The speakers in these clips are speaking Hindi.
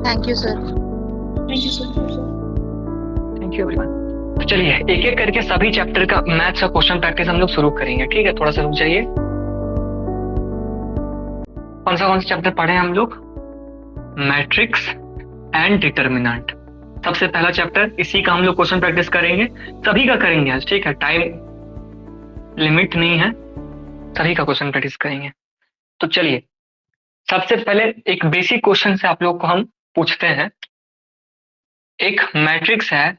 Thank you sir. Thank you sir. Thank you everyone. तो चलिए एक एक करके सभी चैप्टर का मैथ्स का क्वेश्चन प्रैक्टिस हम लोग शुरू करेंगे, ठीक है? थोड़ा सा रुक जाइए। कौन सा चैप्टर पढ़े हम लोग? Matrix and determinant. सबसे पहला चैप्टर, इसी का हम लोग क्वेश्चन प्रैक्टिस करेंगे, सभी का करेंगे आज, ठीक है? टाइम लिमिट नहीं है, सभी का क्वेश्चन प्रैक्टिस करेंगे। तो चलिए सबसे पहले एक बेसिक क्वेश्चन से आप लोग को हम पूछते हैं। एक मैट्रिक्स है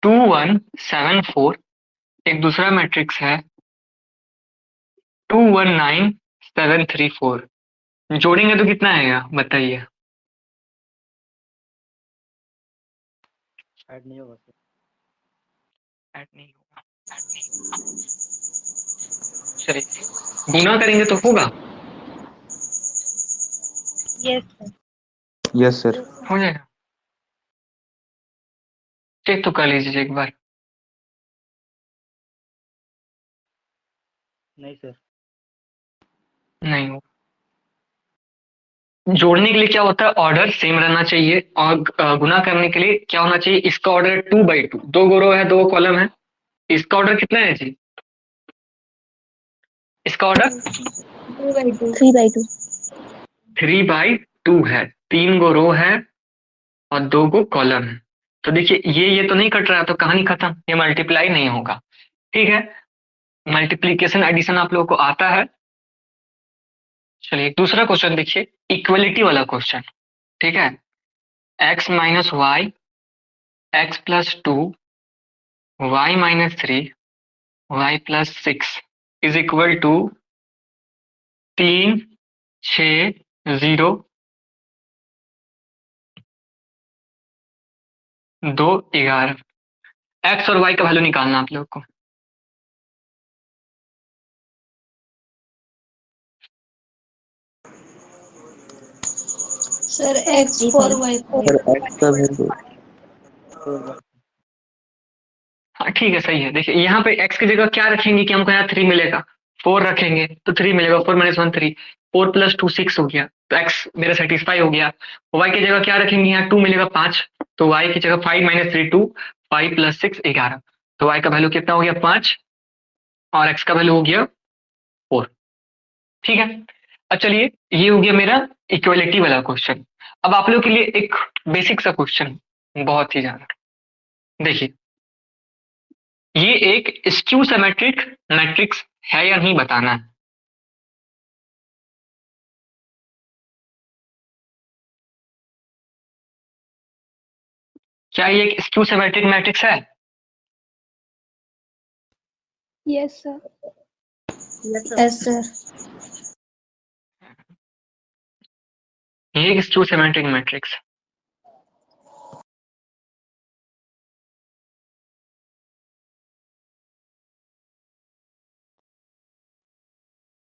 2174, एक दूसरा मैट्रिक्स है 219734। जोड़ेंगे तो कितना आएगा बताइए? ऐड नहीं होगा सर। ऐड नहीं होगा। चलिए गुना करेंगे तो होगा? Yes sir. Yes sir. हो जाएगा। चेक तो कर लीजिए एक बार। नहीं सर। नहीं होगा। जोड़ने के लिए क्या होता है, ऑर्डर सेम रहना चाहिए, और गुना करने के लिए क्या होना चाहिए, इसका ऑर्डर 2/2, 2 रो है 2 कॉलम है। इसका ऑर्डर कितना है जी? इसका ऑर्डर 3/2। 3/2 है, 3 गो रो है और 2 गो कॉलम है। तो देखिए ये तो नहीं कट रहा है, तो कहानी खत्म, ये मल्टीप्लाई नहीं होगा, ठीक है? मल्टीप्लीकेशन एडिशन आप लोगों को आता है। चलिए दूसरा क्वेश्चन देखिए, इक्वलिटी वाला क्वेश्चन, ठीक है? x minus y, x plus 2, y minus 3, y plus 6 is equal to 3, 6, 0, 2, 11। X और वाई का वैल्यू निकालना आप लोग को। Sir x 4 y 4। Sir x का वैल्यू हाँ ठीक है, सही है। देखिए यहाँ पे x की जगह क्या रखेंगे कि हमको यहाँ 3 मिलेगा, 4 रखेंगे तो 3 मिलेगा, 4 - 1 3, 4 + 2 6 हो गया, तो x मेरा सेटिस्फाई हो गया। y की जगह क्या रखेंगे, यहाँ 2 मिलेगा 5, तो y की जगह 5 - 3 2, 5 + 6 11, तो y का वैल्यू कितना हो गया 5 और x का वैल्यू हो गया 4, ठीक है? अब चलिए ये हो गया मेरा इक्वलिटी वाला क्वेश्चन। अब आप लोग के लिए एक बेसिक सा क्वेश्चन, बहुत ही ज्यादा, देखिए ये एक स्क्यू सिमेट्रिक मैट्रिक्स है या नहीं बताना है। क्या ये एक स्क्यू सिमेट्रिक मैट्रिक्स है? Yes sir. Yes sir. ये एक स्क्यू सिमेट्रिक मैट्रिक्स,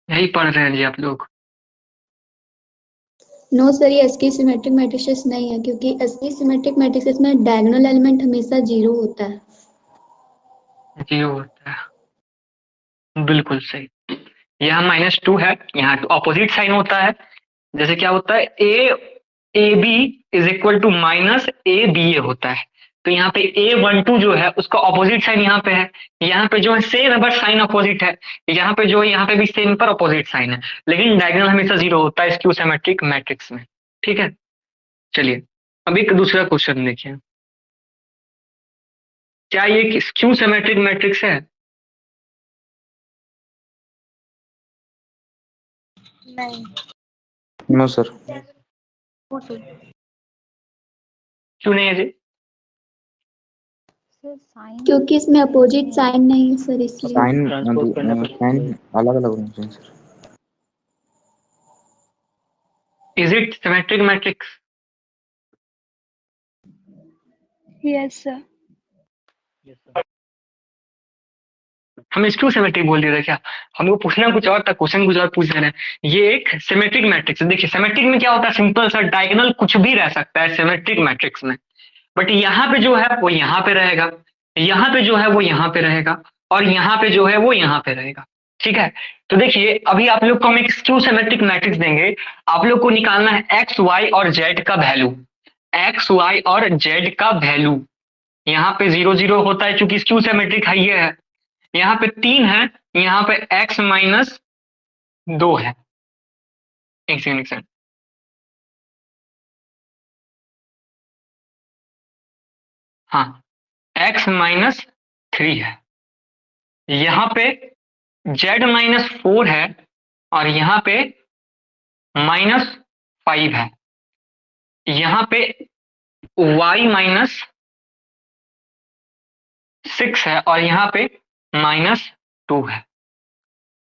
यही पढ़ रहे हैं जी आप लोग? नो सर, ये एसकी सिमेट्रिक मैट्रिसेस नहीं है, क्योंकि एसकी सिमेट्रिक मैट्रिसेस में डायगोनल एलिमेंट हमेशा 0 होता है। 0 होता है, बिल्कुल सही। यहाँ -2 है, यहाँ ऑपोजिट साइन होता है। जैसे क्या होता है, AB is equal to -ABA होता है, तो यहाँ पे A12 जो है उसका ऑपोजिट साइन यहाँ पे है, यहाँ पे जो है सेम है बट साइन ऑपोजिट है, यहाँ पे जो है यहाँ पे भी सेम पर ऑपोजिट साइन है, लेकिन डायगोनल हमेशा 0 होता है स्क्यू सिमेट्रिक मैट्रिक्स में, ठीक है? चलिए अब एक दूसरा क्वेश्चन देखिए, क्या ये एक स्क्यू सिमेट्रिक मैट्रिक्स है? नहीं। No sir. क्यों नहीं है जी? सर साइन क्योंकि इसमें अपोजिट साइन नहीं है सर, इसलिए। साइन ट्रांसपोज करना पड़ेगा। साइन अलग अलग होना चाहिए sir. Is it symmetric matrix? Yes sir. Yes sir. हम स्क्यू सिमेट्रिक बोल दिया था क्या? हमको पूछना कुछ और था, क्वेश्चन कुछ और पूछ रहे हैं। ये एक सिमेट्रिक मैट्रिक्स है। देखिए सिमेट्रिक में क्या होता है, सिंपल सा डायगोनल कुछ भी रह सकता है सिमेट्रिक मैट्रिक्स में, बट यहाँ पे जो है वो यहाँ पे रहेगा, यहाँ पे जो है वो यहाँ पे रहेगा, और यहाँ पे जो है वो यहाँ पे रहेगा, ठीक है? तो देखिए अभी आप लोग को हम एक स्क्यू सिमेट्रिक मैट्रिक्स देंगे, आप लोग को निकालना है एक्स वाई और जेड का वैल्यू, एक्स वाई और जेड का वैल्यू, यहाँ पे 0 0 होता है क्योंकि स्क्यू सिमेट्रिक है, ये है, यहाँ पे 3 है, यहाँ पे x माइनस 2 है। एक सेकंड, हाँ, x माइनस 3 है, यहाँ पे z माइनस 4 है, और यहाँ पे माइनस 5 है, यहाँ पे y माइनस 6 है, और यहाँ पे माइनस 2 है।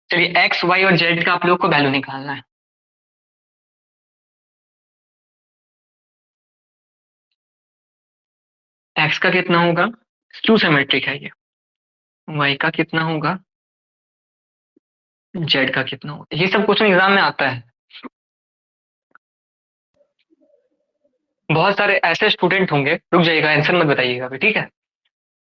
चलिए x y और z का आप लोग को वैल्यू निकालना है। x का कितना होगा, स्क्यू सिमेट्रिक है ये, y का कितना होगा, z का कितना होगा, ये सब क्वेश्चन एग्जाम में आता है। बहुत सारे ऐसे स्टूडेंट होंगे, रुक जाइएगा, आंसर मत बताइएगा अभी, ठीक है,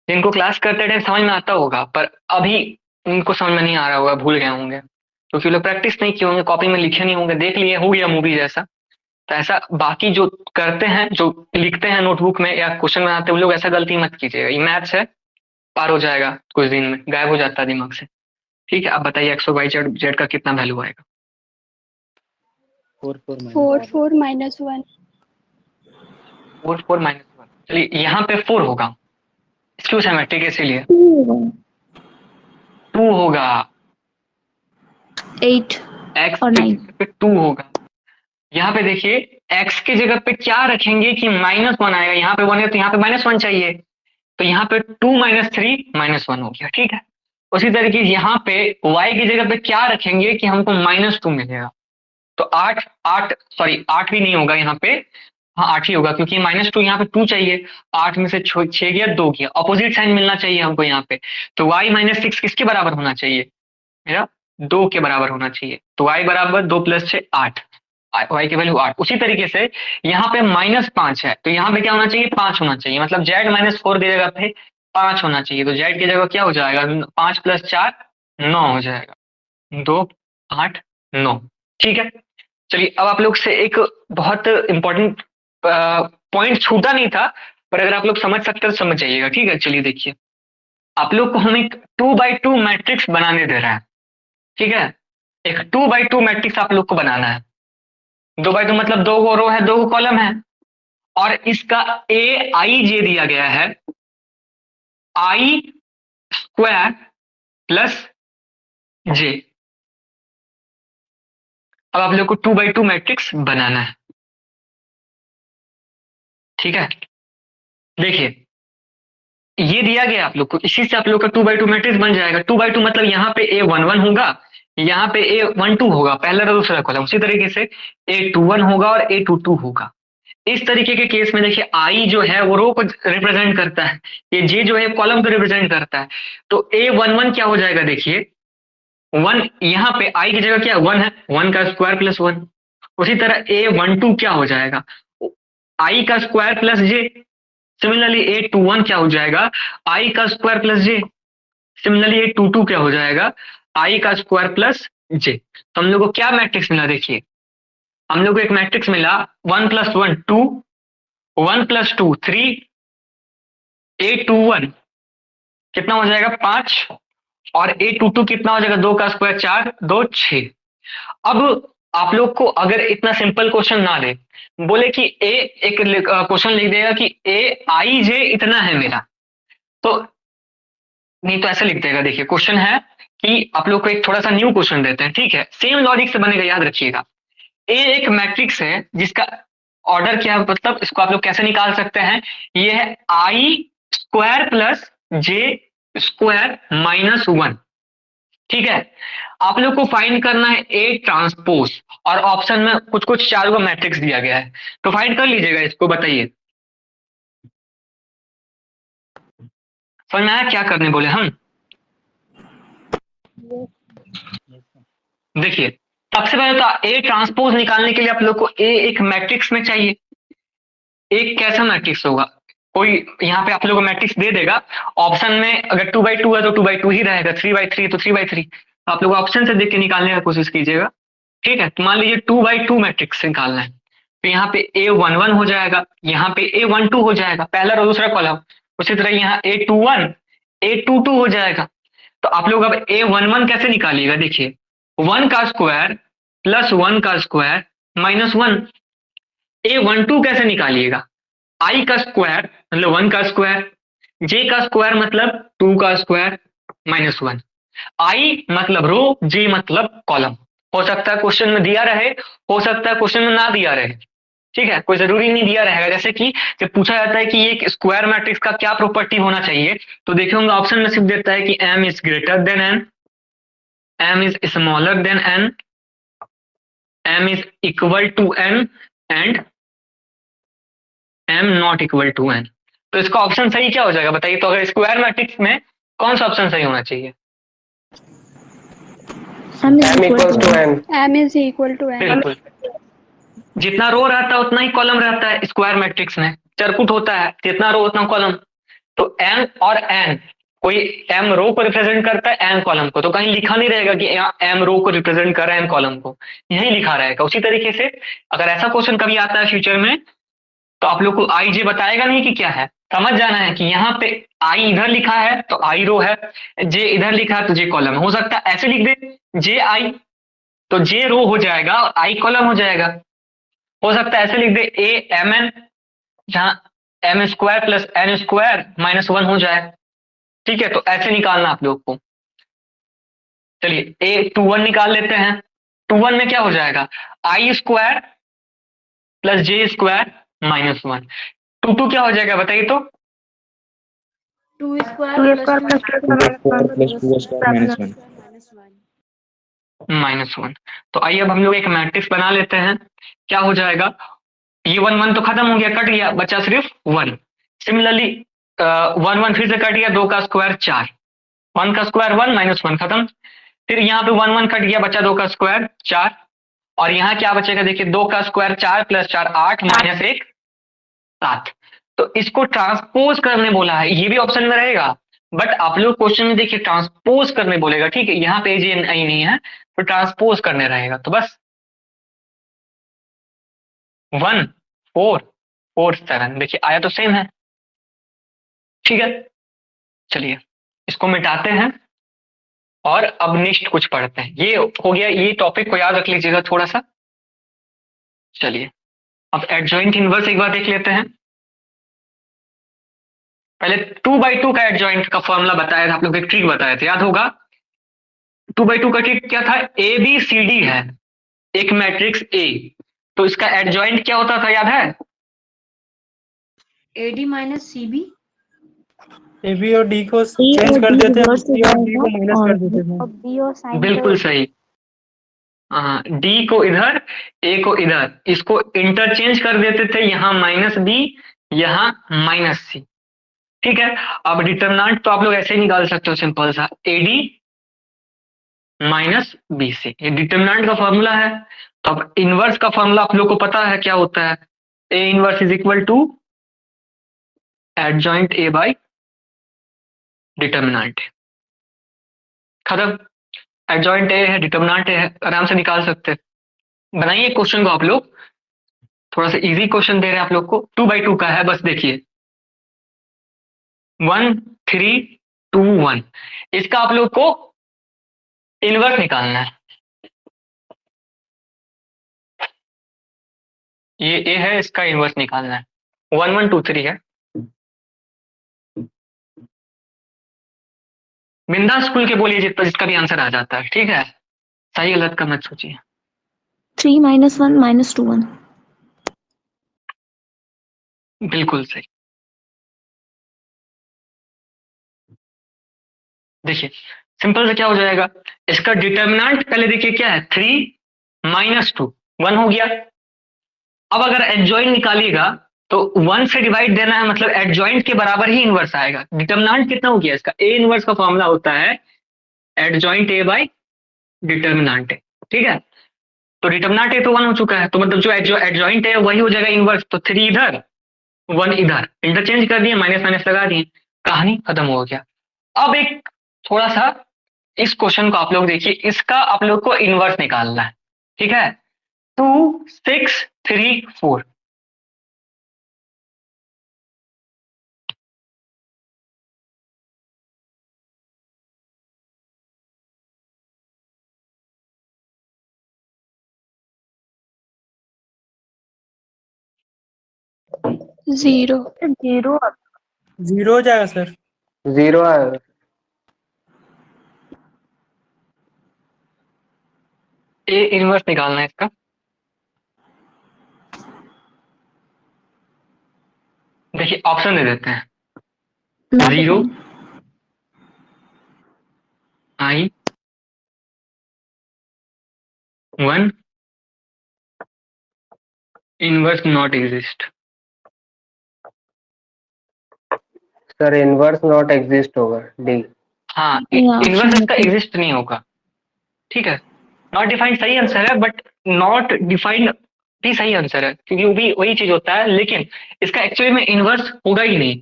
जिनको क्लास करते टाइम समझ में आता होगा, पर अभी उनको समझ में नहीं आ रहा होगा, भूल गए होंगे, क्योंकि लोग प्रैक्टिस नहीं किए होंगे, कॉपी में लिखे नहीं होंगे, देख लिए, हो गया मूवी जैसा। तो ऐसा बाकी जो करते हैं, जो लिखते हैं नोटबुक में या क्वेश्चन बनाते हैं, वो लोग ऐसा गलती मत कीजिएगा, ये मैथ्स है, पार हो जाएगा कुछ दिन में, गायब हो जाता है दिमाग से। ठीक है, आप बताइए एक्स वाई जेड का कितना वैल्यू आएगा। 4 4 माइनस 1। 4 4 माइनस 1, चलिए यहाँ पे 4 होगा, स्क्यू सिमेट्रिक इसीलिए 2 होगा, 8 एक्स और 9 पे 2 होगा। यहाँ पे देखिए x की जगह पे क्या रखेंगे कि -1 आएगा, यहाँ पे 1 है तो यहाँ पे -1 चाहिए, तो यहाँ पे 2 माइनस 3 -1 हो गया, ठीक है। उसी तरीके से यहाँ पे y की जगह पे क्या रखेंगे कि हमको -2 मिलेगा, तो 8 भी नहीं होगा यहाँ पे, हाँ 8 ही होगा, क्योंकि -2 यहाँ पे 2 चाहिए, 8 में से 6 गया 2 गया, अपोजिट साइन मिलना चाहिए हमको यहाँ पे, तो y -6 किसके बराबर होना चाहिए, मेरा 2 के बराबर होना चाहिए, तो y बराबर 2 + 6 8, y की वैल्यू 8। उसी तरीके से यहाँ पे -5 है, तो यहाँ पे क्या होना चाहिए, 5 होना चाहिए, मतलब z -4 की जगह पे 5 होना चाहिए, तो z की जगह क्या हो जाएगा, 5 + 4 9 हो जाएगा, 2 8 9, ठीक है। चलिए अब आप लोग से एक बहुत इंपॉर्टेंट पॉइंट छूटा नहीं था, पर अगर आप लोग समझ सकते तो समझ जाइएगा, ठीक है। चलिए देखिए, आप लोग को हम एक 2x2 मैट्रिक्स बनाने दे रहा है, ठीक है, एक 2x2 मैट्रिक्स आप लोग को बनाना है, 2x2 मतलब 2 रो है, 2 कॉलम है, और इसका aij दिया गया है i² + j। अब आप लोग को 2x2 मैट्रिक्स बनाना है, ठीक है। देखिए ये दिया गया आप लोग को, इसी से आप लोग का 2x2 मैट्रिक्स बन जाएगा। 2x2 मतलब यहाँ पे a11 होगा, यहाँ पे a12 होगा, पहला रो दूसरा कॉलम, उसी तरीके से a21 होगा और a22 होगा। इस तरीके के केस में देखिए i जो है वो रो को रिप्रेजेंट करता है, ये j जो है कॉलम को रिप्रेजेंट करता है, तो a11 क्या हो जाएगा, देखिए 1 यहाँ पे i की जगह क्या 1 है, 1 का स्क्वायर + 1। उसी तरह a12 क्या हो जाएगा, i का स्क्वायर + j। सिमिलरली a21 क्या हो जाएगा, i का स्क्वायर + j। सिमिलरली a22 क्या हो जाएगा, i का स्क्वायर + j। तो हम लोग को क्या मैट्रिक्स मिला, देखिए हम लोग को एक मैट्रिक्स मिला 1 + 1 2, 1 + 2 3, a21 कितना हो जाएगा 5, और a22 कितना हो जाएगा 2 का स्क्वायर 4 2 6। अब आप लोग को अगर इतना सिंपल क्वेश्चन ना दे, बोले कि एक क्वेश्चन लिख देगा कि aij इतना है मेरा, तो नहीं तो ऐसा लिख देगा, देखिए क्वेश्चन है कि आप लोग को एक थोड़ा सा न्यू क्वेश्चन देते हैं, ठीक है, सेम लॉजिक से बनेगा, याद रखिएगा। ए एक मैट्रिक्स है जिसका ऑर्डर क्या है, मतलब इसको आप लोग कैसे निकाल सकते हैं, ये है i² + j² - 1, ठीक है। आप लोग को फाइंड करना है ए ट्रांसपोज, और ऑप्शन में कुछ कुछ 4 गो मैट्रिक्स दिया गया है, तो फाइंड कर लीजिएगा इसको, बताइए समझ में आया क्या करने बोले हम। देखिए सबसे पहले तो ए ट्रांसपोज निकालने के लिए आप लोग को ए एक मैट्रिक्स में चाहिए। एक कैसा मैट्रिक्स होगा, कोई यहाँ पे आप लोग को मैट्रिक्स दे देगा, ऑप्शन में अगर 2x2 है तो 2x2 ही रहेगा, 3x3 है तो 3x3, तो आप लोग ऑप्शन से देख के निकालने का कोशिश कीजिएगा, ठीक है। तो मान लीजिए 2x2 मैट्रिक्स निकालना है, तो यहाँ पे A11 हो जाएगा, यहाँ पे A12 हो जाएगा, पहला और दूसरा कॉलम। उसी तरह यहाँ A21 A22 हो जाएगा। तो आप लोग अब A11 कैसे निकालिएगा? देखिए 1 का स्क्वायर प्लस 1 का स्क्वायर माइनस 1। A12 कैसे निकालिएगा? I का स्क्वायर मतलब 1 का स्क्वायर, J का स्क्वायर मतलब 2 का स्क्वायर माइनस 1। I मतलब रो, J मतलब कॉलम। हो सकता है क्वेश्चन में दिया रहे, हो सकता है क्वेश्चन में ना दिया रहे, ठीक है, कोई जरूरी नहीं दिया रहेगा। जैसे कि जब पूछा जाता है कि एक स्क्वायर मैट्रिक्स का क्या प्रॉपर्टी होना चाहिए, तो देखिए होंगे ऑप्शन में सिर्फ देता है कि m is greater than n, m is smaller than n, m is equal to n and m not equal to n। तो इसका ऑप्शन सही क्या हो जाएगा बताइए? तो अगर स्क्वायर मैट्रिक्स में कौन सा ऑप्शन सही होना चाहिए? m equals to n। m is equal to n। बिल्कुल, जितना रो रहता है उतना ही कॉलम रहता है स्क्वायर मैट्रिक्स में, चरकुट होता है, जितना रो उतना कॉलम। तो m और n, कोई m रो को रिप्रेजेंट करता है n कॉलम को, तो कहीं लिखा नहीं रहेगा कि m रो को रिप्रेजेंट कर रहा है n कॉलम को, यही लिखा रहेगा। उसी तरीके से अगर ऐसा क्वेश्चन कभी आता है फ्यूचर में, तो आप लोग को आई जे बताएगा नहीं कि क्या है, समझ जाना है कि यहाँ पे आई इधर लिखा है तो आई रो है, जे इधर लिखा है तो जे कॉलम है। हो सकता है ऐसे लिख दे जे आई, तो जे रो हो जाएगा और आई कॉलम हो जाएगा। हो सकता है ऐसे लिख दे ए एम एन, जहां m square plus n square minus 1 हो जाए, ठीक है। तो ऐसे निकालना आप लोग को। चलिए A21 निकाल लेते हैं। 21 में क्या हो जाएगा? I square plus j square minus 1। 22 क्या हो जाएगा बताइए तो? 2 square plus 2 square plus 2 square minus 1। Minus 1। तो आइए अब हम लोग एक मैट्रिक्स बना लेते हैं। क्या हो जाएगा? ये 1 1 तो खत्म हो गया, कट गया, बचा सिर्फ 1। सिमिलरली 1 1 फिर से कट गया, 2 का स्क्वायर 4, 1 का स्क्वायर 1 माइनस 1 खत्म। फिर यहाँ पे 1 1 कट गया, बचा 2 का स्क्वायर 4, और यहाँ क्या बचेगा देखिए 2 का स्क्वायर 4 प्लस 4 8 माइनस 1 7। तो इसको ट्रांसपोज करने बोला है, ये भी ऑप्शन में रहेगा, बट आप लोग क्वेश्चन में देखिए ट्रांसपोज करने बोलेगा, ठीक है। यहाँ पे जे नहीं है तो ट्रांसपोज करने रहेगा। तो बस 1 4 4 7, देखिए आया तो सेम है, ठीक है। चलिए इसको मिटाते हैं और अब नेक्स्ट कुछ पढ़ते हैं। ये हो गया, ये टॉपिक को याद रख लीजिएगा थोड़ा सा। चलिए अब एडजॉइंट इनवर्स एक बार देख लेते हैं। पहले 2/2 का एडजॉइंट का फॉर्मूला बताया था, आप लोग एक ट्रिक बताए थे, याद होगा। 2/2 का ट्रिक क्या था? ए बी सी डी है एक मैट्रिक्स ए, तो इसका एडजॉइंट क्या होता था याद है? AD minus CB। A B और डी को चेंज कर देते हैं, सी और डी को माइनस कर देते हैं। और बी और साइन बिल्कुल सही। हाँ, डी को इधर ए को इधर, इसको इंटरचेंज कर देते थे, यहाँ माइनस बी यहाँ माइनस सी, ठीक है। अब डिटरमिनेंट तो आप लोग ऐसे ही निकाल सकते हो, सिंपल सा एडी माइनस बी सी, ये डिटरमिनेंट का फॉर्मूला है। तो अब इनवर्स का फॉर्मूला आप लोग को पता है क्या होता है? A inverse is equal to adjoint A by determinant, खत्म। एडजॉइंट ए है, डिटरमिनेंट ए है, आराम से निकाल सकते हैं। बनाइए क्वेश्चन को आप लोग, थोड़ा सा इजी क्वेश्चन दे रहे हैं आप लोग को। 2/2 का है, बस देखिए 1 3 2 1, इसका आप लोग को इनवर्स निकालना है। ये ए है, इसका इनवर्स निकालना है। 1 1 2 3 है। बिंदा स्कूल के बोलिए जिसका भी आंसर आ जाता है, ठीक है। सही गलत का मत सोचिए। 3 minus 1 minus 2 1। बिल्कुल सही। देखिए सिंपल से क्या हो जाएगा, इसका डिटरमिनेंट पहले देखिए क्या है, 3 माइनस 2 1 हो गया। अब अगर एडजॉइंट निकालिएगा तो 1 से डिवाइड देना है, मतलब एडजॉइंट के बराबर ही इनवर्स आएगा। डिटरमिनेंट कितना हो गया इसका? ए इनवर्स का फॉर्मूला होता है adjoint A by determinant A, ठीक है। तो डिटरमिनेंट ए तो 1 हो चुका है, तो मतलब जो एडजॉइंट है वही हो जाएगा इनवर्स। तो 3 इधर 1 इधर, इंटरचेंज कर दिए, माइनस माइनस लगा दिए, कहानी खत्म हो गया। अब एक थोड़ा सा इस क्वेश्चन को आप लोग देखिए, इसका आप लोग को इनवर्स निकालना है, ठीक है। 2 6 3 4। जीरो। जीरो। जीरो हो जाएगा सर। 0 आएगा। ए इनवर्स निकालना है इसका। देखिए ऑप्शन दे देते हैं, not 0 defined. I 1 inverse not exist. Sir inverse not exist होगा, डी। हाँ ये option इनवर्स इसका है। एग्जिस्ट नहीं होगा, ठीक है। नॉट डिफाइंड सही आंसर है, बट नॉट डिफाइंड भी सही आंसर है, क्योंकि वो भी वही चीज होता है, लेकिन इसका एक्चुअली में इनवर्स होगा ही नहीं।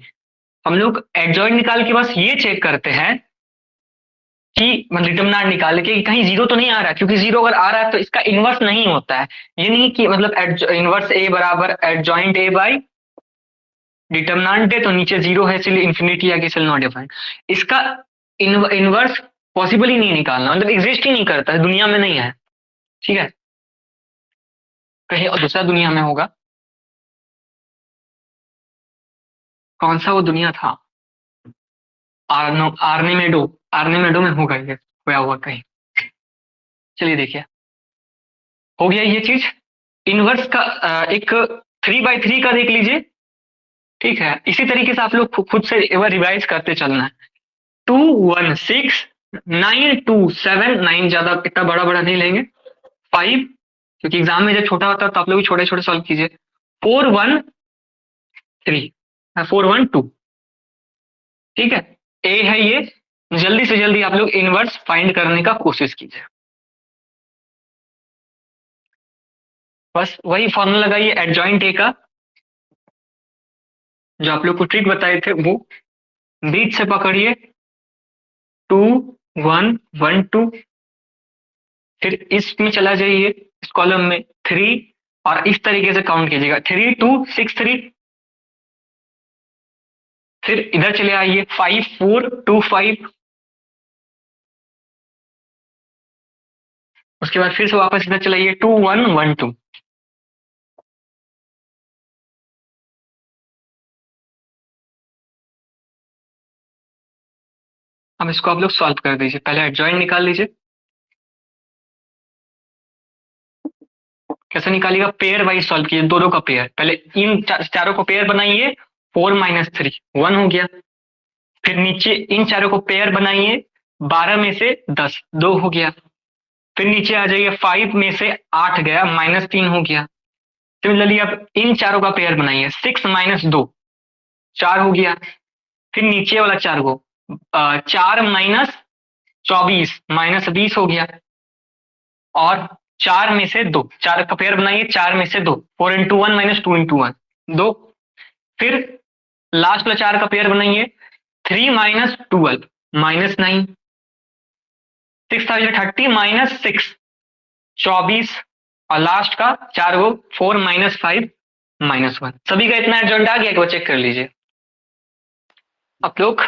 हम लोग एडजॉइंट निकाल के बस ये चेक करते हैं कि डिटरमिनेंट निकाल के कि कहीं जीरो तो नहीं आ रहा है, क्योंकि जीरो अगर आ रहा है तो इसका इनवर्स नहीं होता है। ये नहीं कि मतलब इनवर्स ए बराबर एडजॉइंट ए बाई डिटरमिनेंट है तो नीचे जीरो है इसलिए इन्फिनिटी आगे इसलिए नॉट डिफाइंड। इसका इनवर्स पॉसिबल ही नहीं निकालना, मतलब एग्जिस्ट ही नहीं करता है, दुनिया में नहीं है, ठीक है। कहीं और दूसरा दुनिया में होगा। कौन सा वो दुनिया था? आर्नेमेडो में होगा ये, खोया हुआ कहीं। चलिए देखिए, हो गया ये चीज। इनवर्स का एक 3/3 का देख लीजिए, ठीक है। इसी तरीके से आप लोग खुद से एक बार रिवाइज करते चलना है। 2 1 6 9 2 7, 9 ज्यादा इतना बड़ा बड़ा नहीं लेंगे। 5, क्योंकि एग्जाम में जब छोटा होता है तो आप लोग छोटे छोटे सॉल्व कीजिए। 4 1 3 4 1 2, ठीक है। ए है ये, जल्दी से जल्दी आप लोग इनवर्स फाइंड करने का कोशिश कीजिए। बस वही फॉर्मूला लगाइए एडजॉइंट ए का, जो आप लोग को ट्रिक बताए थे वो बीच से पकड़िए। 2 1 1 2, फिर इसमें चला जाइए इस कॉलम में 3, और इस तरीके से काउंट कीजिएगा 3 2 6 3। फिर इधर चले आइए 5 4 2 5। उसके बाद फिर से वापस इधर चलाइए 2 1 1 2। अब इसको आप लोग सॉल्व कर दीजिए। पहले एडजॉइंट निकाल लीजिए। कैसे निकालिएगा? पेयर वाइज सॉल्व कीजिए, दोनों का पेयर। पहले इन चारों को पेयर बनाइए, 4 - 3 1 हो गया। फिर नीचे इन चारों को पेयर बनाइए, 12 में से 10 2 हो गया। फिर नीचे आ जाइए 5 में से 8 गया, -3 हो गया। सिमिलरली अब इन चारों का पेयर बनाइए, 6 - 2 4 हो गया। फिर नीचे वाला 4 को 4 - 24 -20 हो गया। और 4 में से 2, 4 का पेयर बनाइए, 4 में से 2 4 × 1 - 2 × 1 2। फिर लास्ट वाला 4 का पेयर बनाइए, 3 - 12 -9। 6 था 30 - 6 24। और लास्ट का 4 को 4 - 5 -1। सभी का इतना एडजॉइंट आ गया कि वो चेक कर लीजिए आप लोग,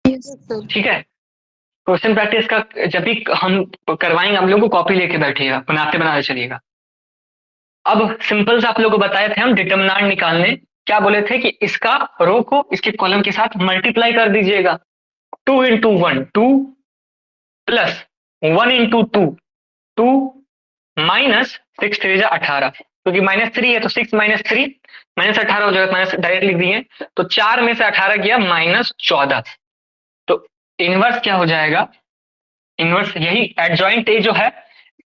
ठीक है। क्वेश्चन प्रैक्टिस का जब भी हम करवाएंगे हम लोग को कॉपी लेके बैठिएगा, बनाते चलिएगा। अब सिंपल से आप लोग को बताए थे हम डिटरमिनेंट निकालने, क्या बोले थे कि इसका रो को इसके कॉलम के साथ मल्टीप्लाई कर दीजिएगा। 2 × 1 2 प्लस 1 × 2 2 माइनस 6 3 18, क्योंकि -3 है तो 6 - 3 -18 हो जाएगा, माइनस डायरेक्ट लिख दिए। तो 4 में से 18 गया -14। तो इनवर्स क्या हो जाएगा? इनवर्स यही एडजॉइंट ए जो है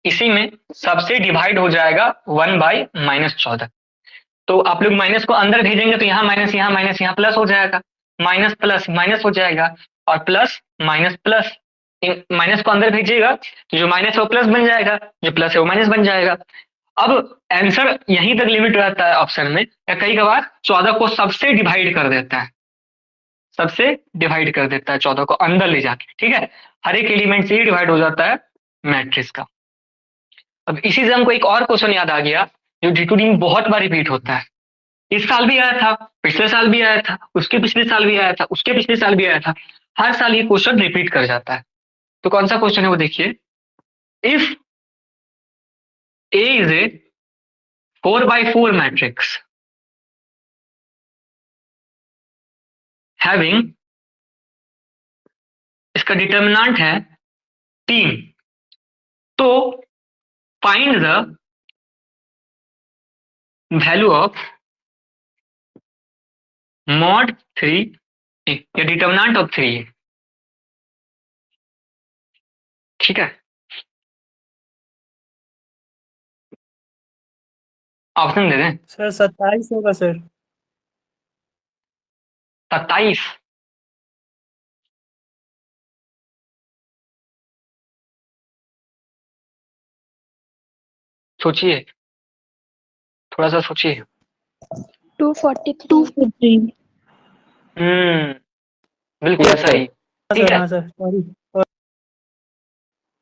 इसी में सबसे डिवाइड हो जाएगा 1/-14। तो आप लोग माइनस को अंदर भेजेंगे तो यहाँ माइनस यहाँ प्लस हो जाएगा, माइनस प्लस माइनस हो जाएगा, और प्लस माइनस प्लस। माइनस को अंदर भेजिएगा तो जो माइनस है वो प्लस बन जाएगा, जो प्लस है वो माइनस बन जाएगा। अब आंसर यहीं तक लिमिट रहता है ऑप्शन में, या कई बार 14 को सबसे डिवाइड कर देता है, सबसे डिवाइड कर देता है 14 को अंदर ले जाके, ठीक है। हर एक एलिमेंट से ही डिवाइड हो जाता है मैट्रिक्स का। अब इसी से हमको एक और क्वेश्चन याद आ गया जो D2D में बहुत बार रिपीट होता है। इस साल भी आया था, पिछले साल भी आया था, उसके पिछले साल भी आया था, उसके पिछले साल भी आया था। हर साल ये क्वेश्चन रिपीट कर जाता है। तो कौन सा क्वेश्चन है वो देखिए। If A is a 4x4 matrix having, इसका डिटर्मिनेंट है 3, तो find the value of mod 3 या डिटर्मिनेंट ऑफ 3 है। ठीक है, ऑप्शन दे दें। सर 27 होगा सर। 27, सोचिए, थोड़ा सा सोचिए। 243. बिल्कुल Yes, sir. सही। ठीक सर है, हाँ सर, सॉरी।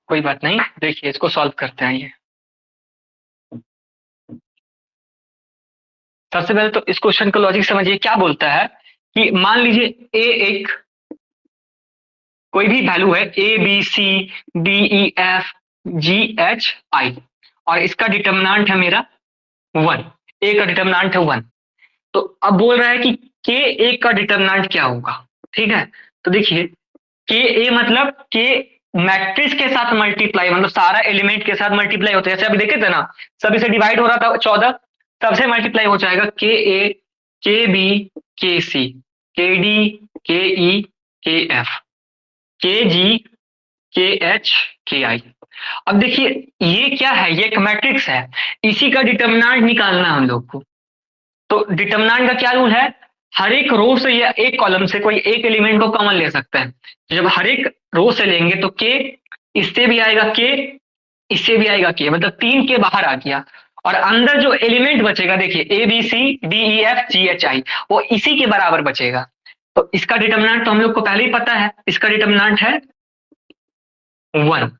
कोई बात नहीं, देखिए इसको सॉल्व करते हैं। ये सबसे पहले तो इस क्वेश्चन का लॉजिक समझिए। क्या बोलता है कि मान लीजिए ए एक कोई भी वैल्यू है, a b c d e f g h i, और इसका डिटर्मिनेंट है मेरा 1, ए का डिटर्मिनेंट है 1। तो अब बोल रहा है कि के ए का डिटर्मिनेंट क्या होगा। ठीक है, तो देखिए के ए मतलब के मैट्रिक्स के साथ मल्टीप्लाई, मतलब सारा एलिमेंट के साथ मल्टीप्लाई होता है। जैसे अभी देखे थे ना, सभी से डिवाइड हो रहा था 14, तब से मल्टीप्लाई हो जाएगा। के ए, के बी, के सी, के डी, के ई, के एफ, के जी, के एच, के आई। अब देखिए ये क्या है, ये एक मैट्रिक्स है, इसी का डिटर्मिनेंट निकालना है हम लोग को। तो डिटर्मिनेंट का क्या रूल है, हर एक रो से या एक कॉलम से कोई एक एलिमेंट को कॉमन ले सकते हैं। जब हर एक रो से लेंगे तो के इससे भी आएगा, के इससे भी आएगा, के मतलब 3 के बाहर आ गया, और अंदर जो एलिमेंट बचेगा देखिए a b c d e f g h i, वो इसी के बराबर बचेगा। तो इसका डिटर्मिनेंट तो हम लोग को पहले ही पता है, इसका डिटर्मिनेंट है 1।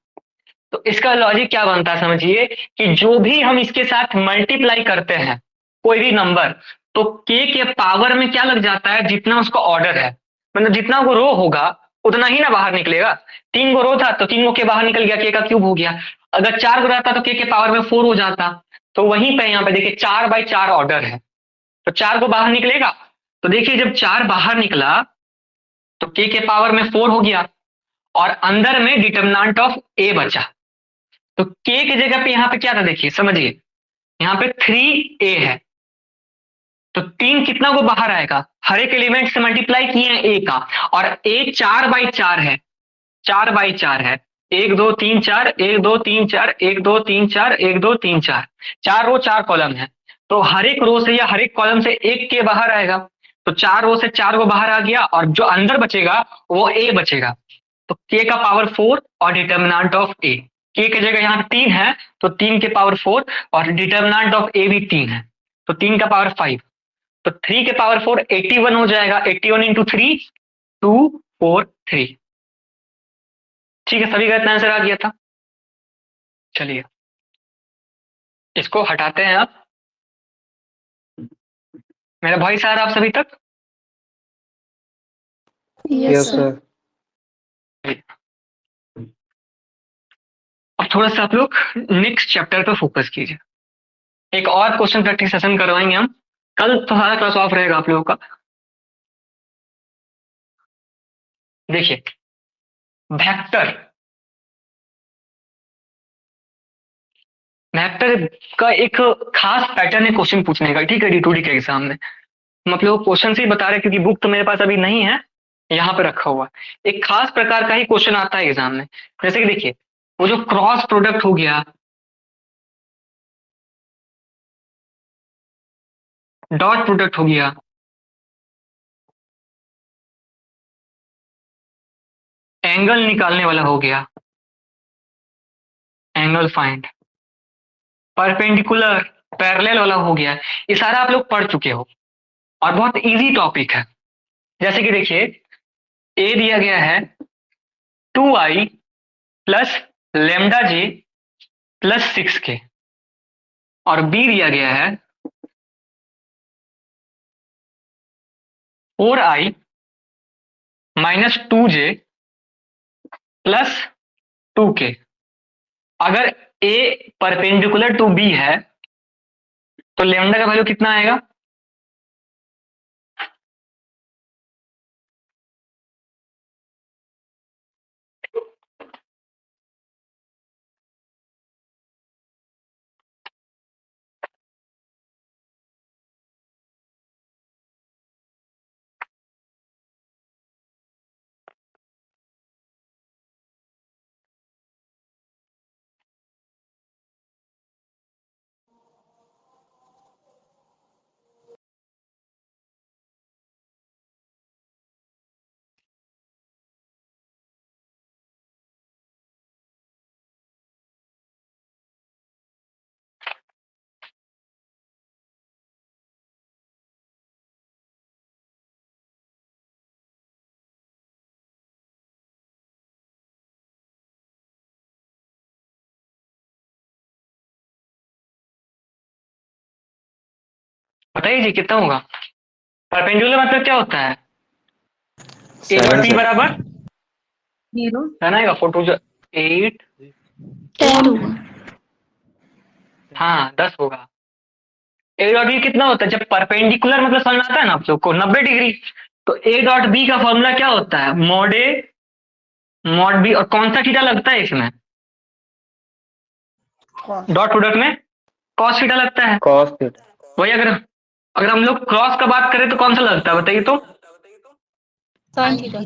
तो इसका लॉजिक क्या बनता है समझिए, कि जो भी हम इसके साथ मल्टीप्लाई करते हैं कोई भी नंबर, तो के पावर में क्या लग जाता है, जितना उसका ऑर्डर है, मतलब जितना वो रो होगा उतना ही ना बाहर निकलेगा। 3 गो रो था तो 3 गो के बाहर निकल गया, के का क्यूब हो गया। अगर 4 गो रहता तो के पावर में 4 हो जाता। तो वहीं पे यहाँ पे देखिए 4/4 ऑर्डर है, तो 4 को बाहर निकलेगा। तो देखिए जब 4 बाहर निकला तो के पावर में 4 हो गया, और अंदर में डिटर्मिनेंट ऑफ ए बचा। तो के की जगह पे यहाँ पे क्या था देखिए समझिए, यहाँ पे 3a है, तो 3 कितना को बाहर आएगा, हर एक एलिमेंट से मल्टीप्लाई किए हैं a का, और a 4/4 है, 4/4 है। 1 2 3 4, 1 2 3 4, 1 2 3 4, 1 2 3 4, 4 रो 4 कॉलम है। तो हर एक रो से या हर एक कॉलम से एक के बाहर आएगा, तो 4 रो से 4 को बाहर आ गया, और जो अंदर बचेगा वो a बचेगा। तो k का पावर 4 और डिटर्मिनेंट ऑफ a, k की जगह यहाँ 3 है तो 3 के पावर 4, और डिटर्मिनेंट ऑफ a भी 3 है तो 3 का पावर 5, तो 3 के पावर 4 81 हो जाएगा। 81 इंटू 3 243। ठीक है, सभी का इतना आंसर आ गया था। चलिए इसको हटाते हैं। अब मेरा भाई साहब आप सभी तक, Yes, sir. अब थोड़ा सा आप लोग नेक्स्ट चैप्टर पर फोकस कीजिए। एक और क्वेश्चन प्रैक्टिस सेशन करवाएंगे हम, कल तो सारा क्लास ऑफ रहेगा आप लोगों का। देखिए वेक्टर का एक खास पैटर्न है क्वेश्चन पूछने का। ठीक है, D2D के एग्जाम में हम आप लोगों को क्वेश्चन से ही बता रहे हैं, क्योंकि बुक तो मेरे पास अभी नहीं है, यहाँ पे रखा हुआ। एक खास प्रकार का ही क्वेश्चन आता है एग्जाम में। जैसे कि देखिए वो जो क्रॉस प्रोडक्ट हो गया, डॉट प्रोडक्ट हो गया, एंगल निकालने वाला हो गया, एंगल फाइंड, परपेंडिकुलर पैरेलल वाला हो गया, ये सारा आप लोग पढ़ चुके हो और बहुत इजी टॉपिक है। जैसे कि देखिए ए दिया गया है 2i प्लस लैम्डा जे प्लस 6k, और बी दिया गया है 4i minus 2j plus 2k। अगर a परपेंडिकुलर टू b है तो लेमडा का वैल्यू कितना आएगा? बताइए जी कितना होगा? परपेंडिकुलर मतलब क्या होता है? ए डॉट बी बराबर 0 है ना, 4 2 8, 10 होगा। हाँ 10 होगा। ए डॉट बी कितना होता है? जब परपेंडिकुलर मतलब समझ में आता है ना आप लोग को, 90 डिग्री। तो ए डॉट बी का फॉर्मूला क्या होता है? मॉड ए मॉड बी, और कौन सा थीटा लगता है इसमें? डॉट प्रोडक्ट में कॉस थीटा लगता है। cos theta, वही अगर हम लोग क्रॉस का बात करें तो कौन सा लगता है बताइए तो? sin theta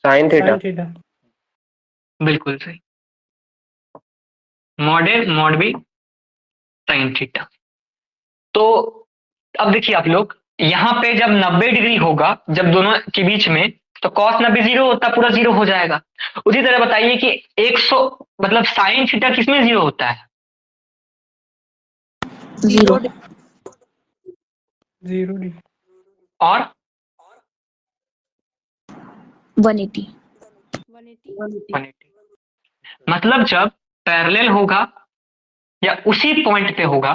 sin theta, sin theta. बिल्कुल सही, mod A mod B sine theta. तो अब देखिए आप लोग, यहाँ पे जब 90 डिग्री होगा जब दोनों के बीच में, तो cos 90 0 होता, पूरा 0 हो जाएगा। उसी तरह बताइए कि 100 मतलब साइन थीटा किसमें 0 होता है? 0 0 डिग्री। और 180 180। मतलब जब पैरेलल होगा या उसी पॉइंट पे होगा,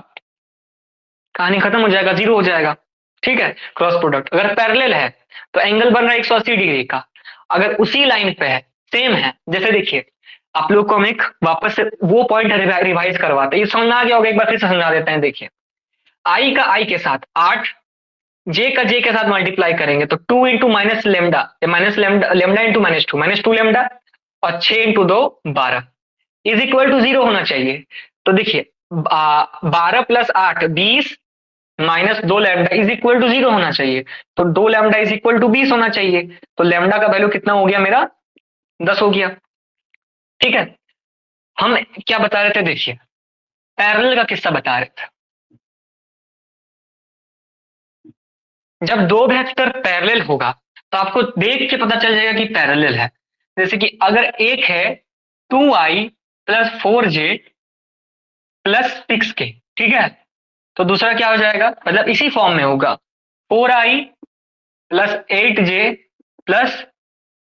कहानी खत्म हो जाएगा, 0 हो जाएगा। ठीक है, क्रॉस प्रोडक्ट अगर पैरेलल है तो एंगल बन रहा है 180 डिग्री का। अगर उसी लाइन पे है, सेम है, जैसे देखिए आप लोग को हम एक वापस से वो पॉइंट रिवाइज करवाते हैं, ये समझ आ गया होगा, एक बार फिर से समझा देते हैं। देखिए आई का आई के साथ 8, जे का जे के साथ मल्टीप्लाई करेंगे तो 2 into minus lambda, minus lambda, lambda into -2 lambda, और 6 इंटू 2 12 इज इक्वल टू 0 होना चाहिए। तो देखिए 12 plus 8 20 minus 2 lambda is equal to 0 होना चाहिए। तो 2 लैम्डा इज इक्वल टू 20 होना चाहिए। तो लैम्डा का वैल्यू कितना हो गया मेरा? 10 हो गया। ठीक है, हम क्या बता रहे थे? देखिए पैरेलल का किस्सा बता रहे थे। जब दो वेक्टर पैरेलल होगा तो आपको देख के पता चल जाएगा कि पैरेलल है। जैसे कि अगर एक है 2i plus 4j plus 6k, ठीक है, तो दूसरा क्या हो जाएगा? मतलब इसी फॉर्म में होगा 4i plus 8j plus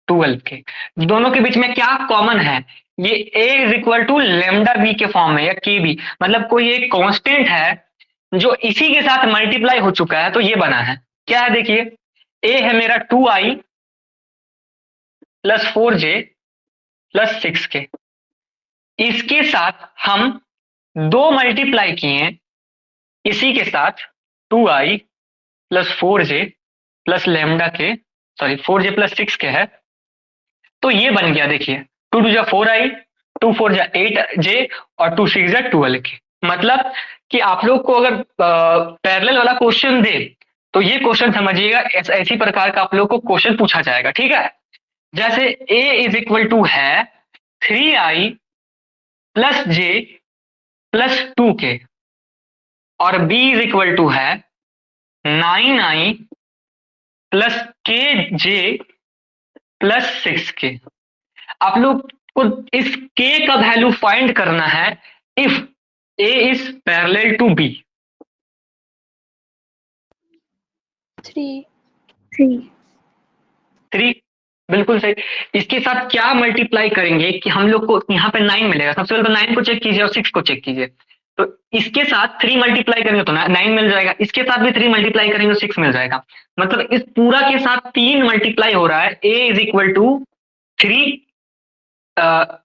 12k। दोनों के बीच में क्या कॉमन है? ये a is equal to lambda b के फॉर्म में, या के बी, मतलब कोई एक कांस्टेंट है जो इसी के साथ मल्टीप्लाई हो चुका है, तो ये बना है। क्या है? देखिए a है मेरा 2i plus 4j plus 6k, इसके साथ हम 2 मल्टीप्लाई किए इसी के साथ 2i plus 4j plus lambda के, सॉरी 4j प्लस 6k है, तो ये बन गया। देखिए 2 2 जा 4i, 2 4 जा 8j और 2 6 जा 12k। मतलब कि आप लोग को अगर पैरेलल वाला क्वेश्चन दे तो ये क्वेश्चन समझिएगा, ऐसी प्रकार का आप लोग को क्वेश्चन पूछा जाएगा। ठीक है, जैसे a इज इक्वल टू है 3i plus j plus 2k और b इज इक्वल टू है 9i plus kj plus 6k। आप लोग को इस k का वैल्यू फाइंड करना है if a is parallel to b। 3 बिल्कुल सही। इसके साथ क्या मल्टीप्लाई करेंगे कि हम लोग को यहाँ पे 9 मिलेगा। सबसे पहले तो 9 को चेक कीजिए और 6 को चेक कीजिए। तो इसके साथ 3 मल्टीप्लाई करेंगे तो 9 मिल जाएगा, इसके साथ भी 3 मल्टीप्लाई करेंगे तो 6 मिल जाएगा। मतलब इस पूरा के साथ 3 मल्टीप्लाई हो रहा है। a इज इक्वल टू 3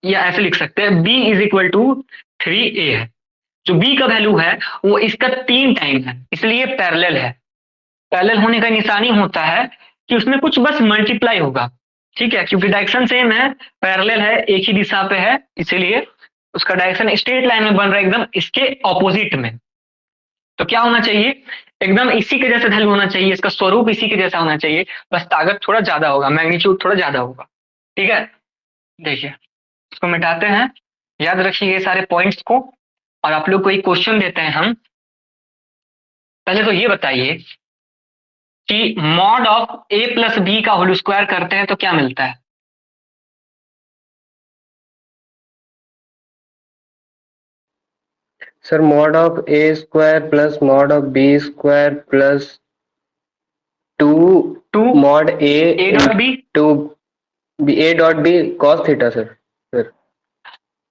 या ऐसे लिख सकते हैं b is equal to 3a है। जो b का वैल्यू है वो इसका 3 टाइम है, इसलिए पैरेलल है। पैरेलल होने का निशानी होता है कि उसमें कुछ बस मल्टीप्लाई होगा, ठीक है, क्योंकि डायरेक्शन सेम है, पैरेलल है, एक ही दिशा पे है, इसीलिए उसका डायरेक्शन स्ट्रेट लाइन में बन रहा है एकदम इसके ऑपोजिट में। तो क्या होना चाहिए, एकदम इसी के जैसे वैल्यू होना चाहिए, इसका स्वरूप इसी के जैसा होना चाहिए, बस ताकत थोड़ा ज्यादा होगा, मैग्नीट्यूड थोड़ा ज्यादा होगा। ठीक है, देखिए इसको मिटाते हैं, याद रखिए ये सारे पॉइंट्स को। और आप लोग को एक क्वेश्चन देते हैं हम। पहले तो ये बताइए कि mod of a plus b का होल स्क्वायर करते हैं तो क्या मिलता है। Sir mod of a square plus mod of b square plus 2 mod a dot b, two a dot b cos theta sir.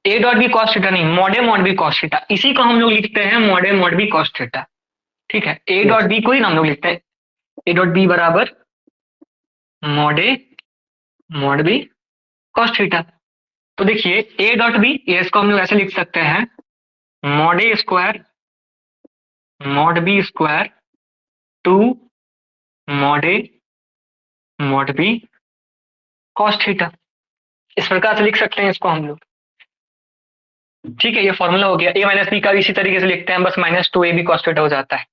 a dot b cos theta नहीं, मॉड बी कॉस थीटा, इसी को हम लोग लिखते हैं मॉड बी कॉस थीटा। ठीक है, a डॉट बी को ही हम लोग लिखते हैं a डॉट बी बराबर मॉड बी कॉस थीटा। तो देखिए a डॉट बी, इसको हम लोग ऐसे लिख सकते हैं mod a square mod b square 2 mod b cos theta, इस प्रकार से लिख सकते हैं इसको हम लोग। ठीक है, ये फॉर्मूला हो गया। a माइनस बी का भी इसी तरीके से लिखते हैं, बस -2ab cos थीटा हो जाता है।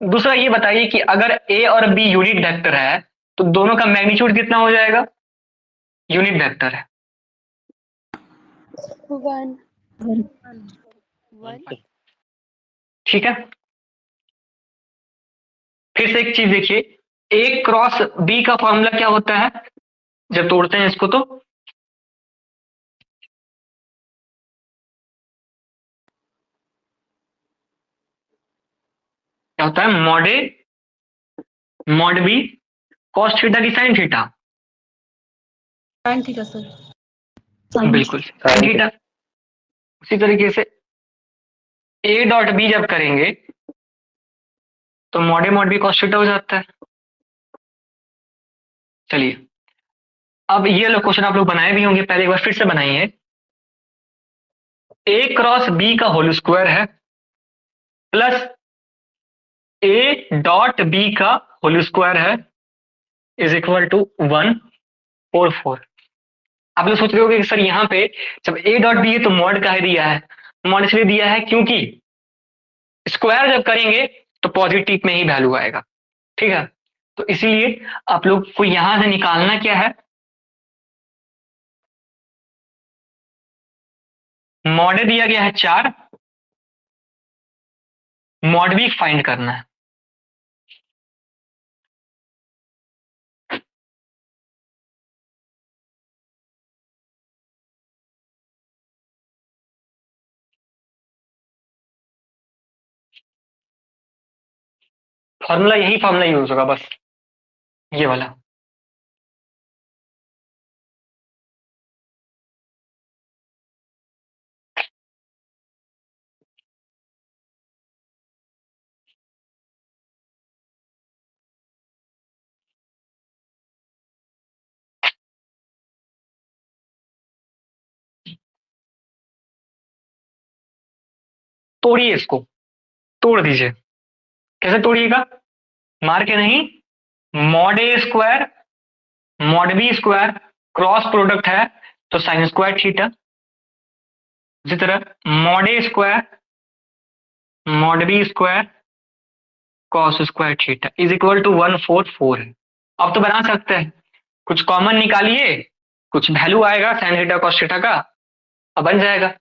दूसरा ये बताइए कि अगर a और b यूनिट वेक्टर है तो दोनों का मैग्नीट्यूड कितना हो जाएगा। यूनिट वेक्टर है 1 ठीक है। फिर से एक चीज देखिए, a क्रॉस b का फॉर्मूला क्या होता है जब तोड़ते हैं इसको, तो क्या होता है, मॉड बी कॉस थीटा की sine theta. Sine theta sir. बिल्कुल साइन थीटा। उसी तरीके से a डॉट बी जब करेंगे तो मॉड बी कॉस थीटा हो जाता है। चलिए अब ये लोग क्वेश्चन आप लोग बनाए भी होंगे, पहले एक बार फिर से बनाइए। a क्रॉस b का होल स्क्वायर है प्लस a डॉट b का होल स्क्वायर है इज इक्वल टू 144। आप लोग सोच रहे होंगे कि सर यहाँ पे जब a डॉट बी है तो मॉड का ही दिया है। मॉड इसलिए दिया है क्योंकि स्क्वायर जब करेंगे तो पॉजिटिव में ही वैल्यू आएगा। ठीक है, तो इसीलिए आप लोग को यहां से निकालना क्या है, मॉड दिया गया है 4, मॉड बी फाइंड करना है। फॉर्मूला यही फॉर्मूला यूज होगा, बस ये वाला। तोड़िए इसको, तोड़ दीजिए। कैसे तोड़िएगा, मार के नहीं, mod a square mod b square cross product है तो साइन स्क्वायर थीटा। इसी तरह mod a square mod b square cos square theta is equal to 144 है। अब तो बना सकते हैं, कुछ कॉमन निकालिए, कुछ वैल्यू आएगा साइन थीटा कॉस थीटा का, अब बन जाएगा।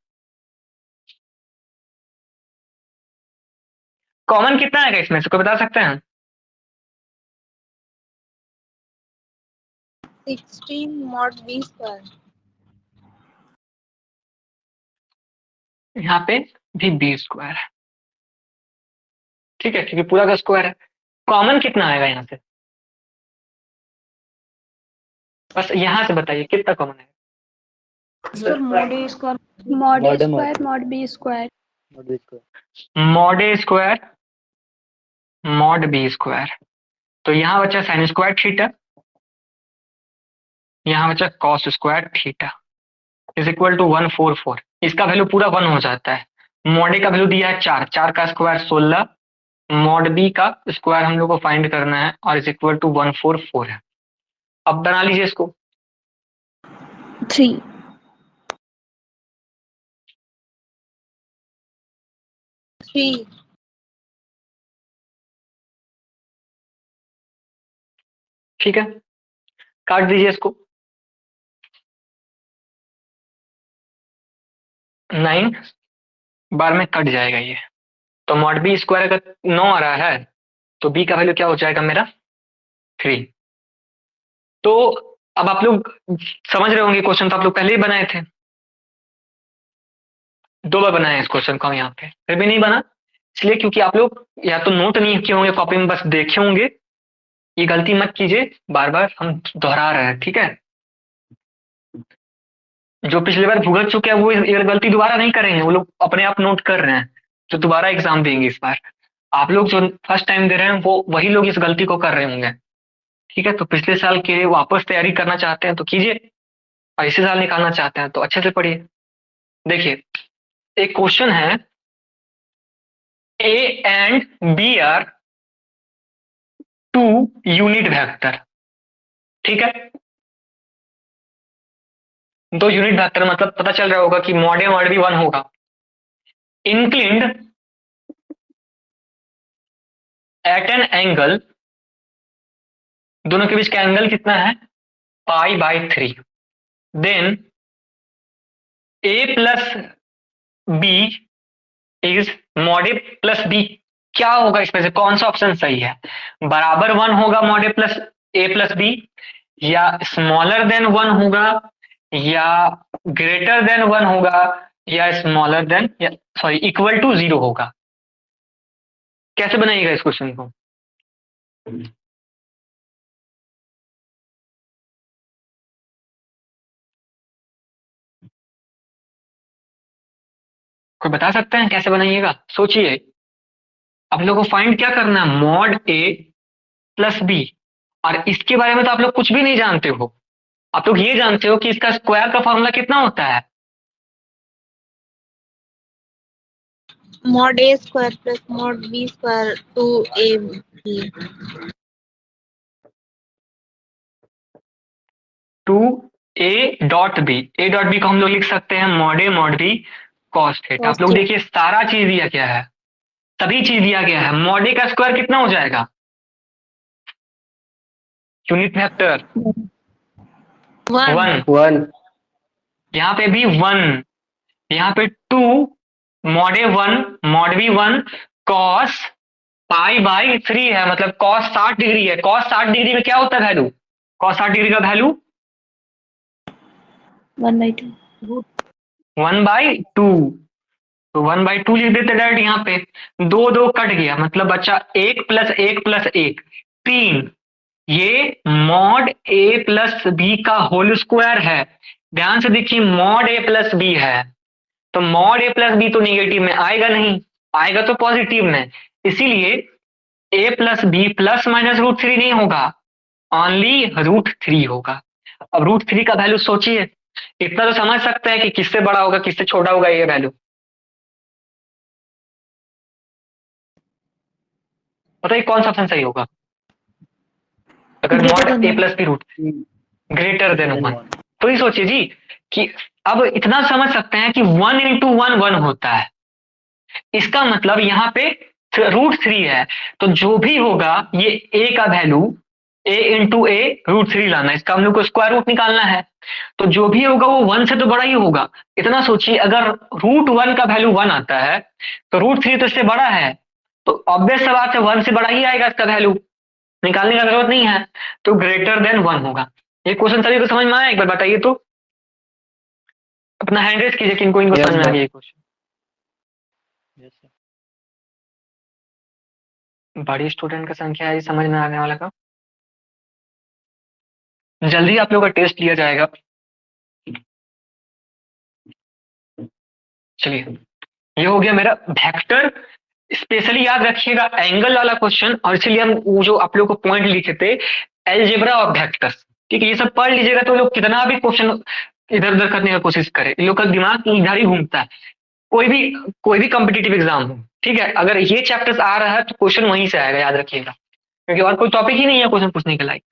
कॉमन कितना आएगा इसमें से कोई बता सकते हैं। 16 मॉड बी स्क्वायर। यहाँ पे भी बी स्क्वायर है, ठीक है, क्योंकि पूरा का स्क्वायर है। कॉमन कितना आएगा यहाँ से, बस यहाँ से बताइए कितना कॉमन है। Sir mod a square mod a square mod b square mod a square mod b square. तो यहाँ बचा साइन स्क्वायर थीटा, यहाँ बचा cos square theta is equal to 144। इसका वैल्यू पूरा 1 हो जाता है। मॉड ए का वैल्यू दिया है 4, 4 का स्क्वायर 16, मॉड बी का स्क्वायर हम लोग को फाइंड करना है और इज इक्वल टू 144 है। अब बना लीजिए इसको। 3 3 ठीक है, काट दीजिए इसको। 9 बार में कट जाएगा ये। तो मॉड बी स्क्वायर अगर 9 आ रहा है तो बी का वैल्यू क्या हो जाएगा मेरा 3। तो अब आप लोग समझ रहे होंगे, क्वेश्चन तो आप लोग पहले ही बनाए थे, 2 बार बनाए इस क्वेश्चन को हम यहाँ पे, फिर भी नहीं बना इसलिए क्योंकि आप लोग या तो नोट नहीं किए होंगे, कॉपी में बस देखे होंगे। ये गलती मत कीजिए, बार बार हम दोहरा रहे हैं, ठीक है। जो पिछली बार भुगत चुके हैं वो ये गलती दोबारा नहीं करेंगे, वो लोग अपने आप नोट कर रहे हैं जो दोबारा एग्जाम देंगे इस बार। आप लोग जो फर्स्ट टाइम दे रहे हैं वो वही लोग इस गलती को कर रहे होंगे, ठीक है। तो पिछले साल के लिए वापस तैयारी करना चाहते हैं तो कीजिए, और इसी साल निकालना चाहते हैं तो अच्छे से पढ़िए। देखिए एक क्वेश्चन है, a and b are 2 unit vector, ठीक है। 2 यूनिट वेक्टर मतलब पता चल रहा होगा कि मॉड ए मॉड बी 1 होगा। इंक्लिन्ड एट एन एंगल, दोनों के बीच का एंगल कितना है π/3। Then a plus b is mod a plus b. क्या होगा इसमें से, कौन सा ऑप्शन सही है? बराबर 1 होगा मॉड ए प्लस बी, या स्मॉलर देन 1 होगा, या ग्रेटर देन 1 होगा, या smaller than sorry equal to 0 होगा। कैसे बनाइएगा इस क्वेश्चन को? कोई बता सकते हैं कैसे बनाइएगा? सोचिए, आप लोगों को फाइंड क्या करना है, मॉड ए प्लस बी। और इसके बारे में तो आप लोग कुछ भी नहीं जानते हो। आप लोग ये जानते हो कि इसका स्क्वायर का फॉर्मूला कितना होता है, mod a square plus mod b square 2ab। 2a.b। a.b को हम लोग लिख सकते हैं mod A mod b cos theta. आप लोग देखिए सारा चीज दिया गया है, सभी चीज दिया गया है। मॉड ए का स्क्वायर कितना हो जाएगा, यूनिट वेक्टर 1, 1 यहाँ पे भी 1, यहाँ पे 2, मॉड ए 1 मॉड बी 1 कॉस π/3 है, मतलब कॉस 60 डिग्री है। कॉस 60 डिग्री में क्या होता है वैल्यू, कॉस 60 डिग्री का वैल्यू 1/2। 1/2। तो 1/2 लिख देते डायरेक्ट यहाँ पे। 2 2 कट गया, मतलब बचा 1 प्लस 1 प्लस 1 3। ये मॉड ए प्लस बी का होल स्क्वायर है। ध्यान से देखिए, मॉड ए प्लस बी है तो मॉड ए प्लस बी तो निगेटिव में आएगा नहीं, आएगा तो पॉजिटिव में। इसीलिए ए प्लस बी प्लस माइनस √3 नहीं होगा, ओनली √3 होगा। अब √3 का वैल्यू सोचिए, इतना तो समझ सकते हैं कि किससे बड़ा होगा किससे छोटा होगा ये वैल्यू। बताइए कौन सा ऑप्शन सही होगा अगर mod a plus B √3 greater than 1। तो ये सोचिए जी कि अब इतना समझ सकते हैं कि 1 × 1 1 होता है, इसका मतलब यहाँ पे √3 है। तो जो भी होगा ये a का वैल्यू a × a √3 लाना है, इसका हम लोग को स्क्वायर रूट निकालना है। तो जो भी होगा वो 1 से तो बड़ा ही होगा। इतना सोचिए, अगर √1 का वैल्यू 1 आता है तो √3 तो इससे बड़ा है, तो ऑब्वियस सा बात है 1 से बड़ा ही आएगा, इसका वैल्यू निकालने का जरूरत नहीं है। तो ग्रेटर देन 1 होगा। ये क्वेश्चन सभी को समझ में आया? एक बार बताइए तो, अपना हैंड रेस कीजिए किनको इनको समझ में आ गया ये क्वेश्चन। बड़ी स्टूडेंट का संख्या है, समझ में आने वाला का। जल्दी आप लोग का टेस्ट लिया जाएगा। चलिए ये हो गया मेरा वेक्टर। स्पेशली याद रखिएगा एंगल वाला क्वेश्चन, और इसीलिए हम वो जो आप लोग को पॉइंट लिखे थे एलजेब्रा और वेक्टर्स, ठीक है, ये सब पढ़ लीजिएगा तो लोग कितना भी क्वेश्चन इधर उधर करने की कोशिश करे, इन लोग का दिमाग इधर ही घूमता है। कोई भी कॉम्पिटिटिव एग्जाम हो, ठीक है, अगर ये चैप्टर्स आ रहा है तो क्वेश्चन वहीं से आएगा, याद रखिएगा, क्योंकि और कोई टॉपिक ही नहीं है क्वेश्चन पूछने के लायक।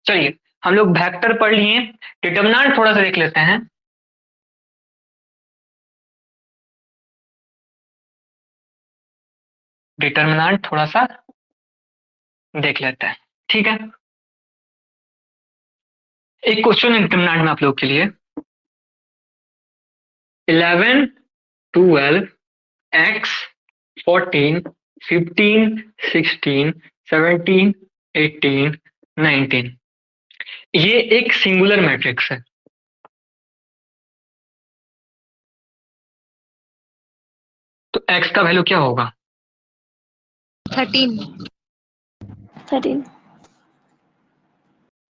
चलिए हम लोग वेक्टर पढ़ लिए, डिटर्मिनेंट थोड़ा सा देख लेते हैं। डिटर्मिनेंट थोड़ा सा देख लेते हैं, ठीक है। एक क्वेश्चन है डिटर्मिनेंट में आप लोग के लिए, 11 12 x 14 15 16 17 18 19, ये एक सिंगुलर मैट्रिक्स है। तो x का वैल्यू क्या होगा? 13। 13।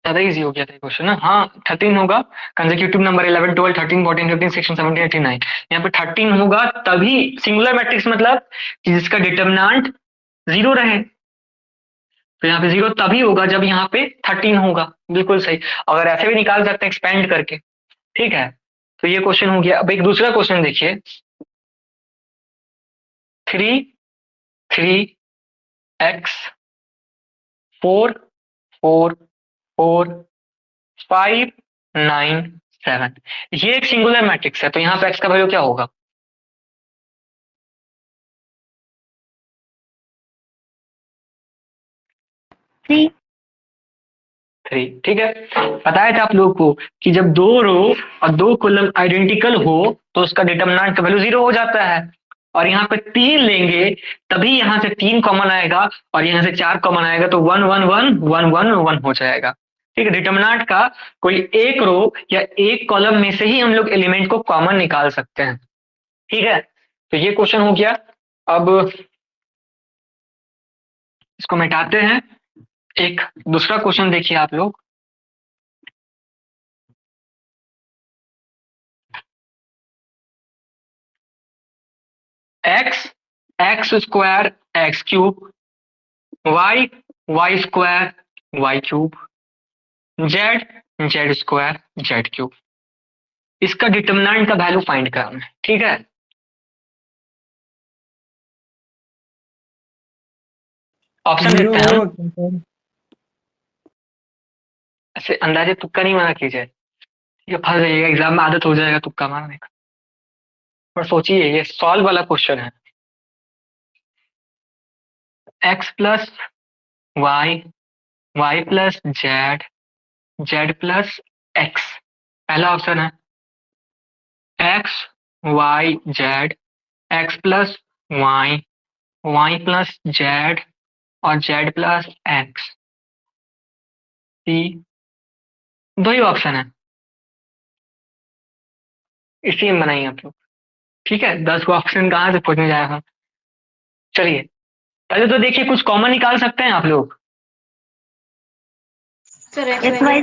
ज्यादा इजी हो गया था क्वेश्चन ना। हाँ 13 होगा, कंसेक्यूटिव नंबर 11 12 13 14 15 16 17 18 19, यहाँ पे 13 होगा तभी सिंगुलर मैट्रिक्स, मतलब कि जिसका डिटर्मिनेंट 0 रहे। तो यहाँ पे 0 तभी होगा जब यहाँ पे 13 होगा, बिल्कुल सही। अगर ऐसे भी निकाल सकते हैं एक्सपेंड करके, ठीक है। तो ये क्वेश्चन हो गया। अब एक दूसरा क्वेश्चन देखिए, 3 3 x 4 4 4 5 9 7, ये एक सिंगुलर मैट्रिक्स है। तो यहाँ पे x का वैल्यू क्या होगा? 3। 3, ठीक है। बताया था आप लोगों को कि जब दो रो और दो कॉलम आइडेंटिकल हो तो उसका डिटर्मिनेंट का वैल्यू 0 हो जाता है। और यहाँ पे 3 लेंगे तभी यहाँ से 3 कॉमन आएगा और यहाँ से 4 कॉमन आएगा, तो 1 1 1 1 1 1 हो जाएगा, ठीक है। डिटर्मिनेंट का कोई एक रो या एक कॉलम में से ही हम लोग एलिमेंट को कॉमन निकाल सकते हैं, ठीक है। तो ये क्वेश्चन हो गया। अब इसको मिटाते हैं। एक दूसरा क्वेश्चन देखिए आप लोग, x square x cube, y square y cube, z square z cube, इसका डिटर्मिनेंट का वैल्यू फाइंड करना है, ठीक है। ऑप्शन जीरो देते हैं हम। होगा सर? ऐसे अंदाजे तुक्का नहीं मारा कीजिए, ये फंस जाइएगा, एग्जाम में आदत हो जाएगा तुक्का मारने का। पर सोचिए ये सॉल्व वाला क्वेश्चन है। x plus y, y plus z, z plus x, पहला ऑप्शन है। X y z, x plus y, y plus z और जेड प्लस एक्स, दो ही ऑप्शन है, इसी में बनाइए आप लोग, ठीक है। 10 को ऑप्शन कहाँ से खोजने जाए हम। चलिए पहले तो देखिए कुछ कॉमन निकाल सकते हैं आप लोग। सर X Y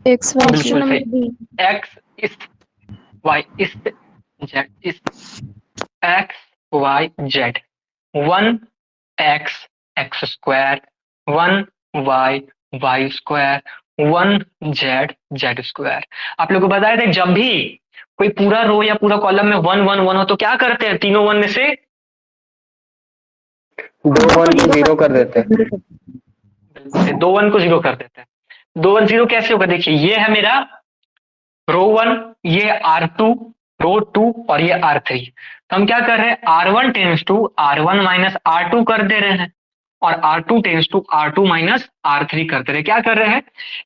बिल्कुल Z। सही, x is y is z is, x y z, 1 x x square, 1 y y square, 1 z z square. आप लोग को बताए थे जब भी कोई पूरा रो या पूरा कॉलम में 1 1 1 हो तो क्या करते हैं, तीनों 1 में से 2 1 को 0 कर देते हैं। 2 1 को 0 कर देते हैं। 2 1 0 कैसे होगा? देखिए ये है मेरा रो 1, ये R2, रो 2 और ये R3। तो हम क्या कर रहे हैं, R1 tense to R1 minus R2 कर दे रहे हैं और R2 tense to R2 minus R3 कर दे रहे हैं। क्या कर रहे हैं,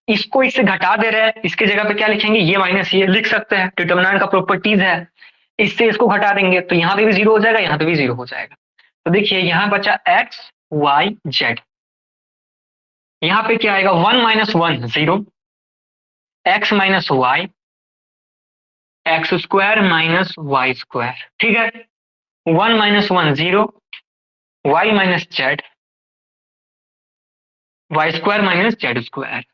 इसको इससे घटा दे रहे हैं, इसके जगह पे क्या लिखेंगे, ये माइनस ये लिख सकते हैं, डिटर्मिनेंट का प्रॉपर्टीज है। इससे इसको घटा देंगे तो यहाँ पे भी 0 हो जाएगा, यहाँ पे भी 0 हो जाएगा। तो देखिए यहाँ बचा x y z, यहाँ पे क्या आएगा, 1 minus 1 0, x minus y, x square minus y square, ठीक है। 1 minus 1 0, y minus z, y square minus z square,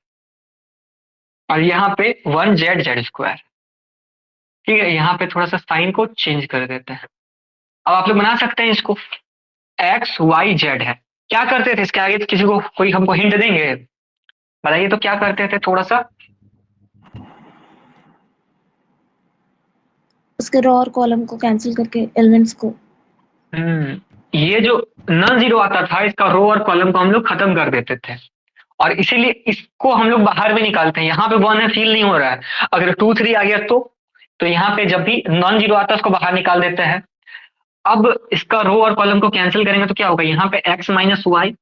और यहाँ पे 1 जेड जेड स्क्वायर, ठीक है। यहाँ पे थोड़ा सा साइन को चेंज कर देते हैं, अब आप लोग बना सकते हैं इसको, एक्स वाई जेड है। क्या करते थे इसके आगे, किसी को कोई हमको हिंट देंगे, बताइए तो क्या करते थे थोड़ा सा। उसके रो और कॉलम को कैंसिल करके एलिमेंट्स को। ये जो नॉन जीरो आता था इसका रो और कॉलम को हम लोग खत्म कर देते थे, और इसीलिए इसको हम लोग बाहर भी निकालते हैं। यहाँ पे 1 है, फील नहीं हो रहा है। अगर 2 3 आ गया तो यहाँ पे जब भी नॉन जीरो आता है उसको बाहर निकाल देते हैं। अब इसका रो और कॉलम को कैंसिल करेंगे तो क्या होगा, यहाँ पे x माइनस वाई,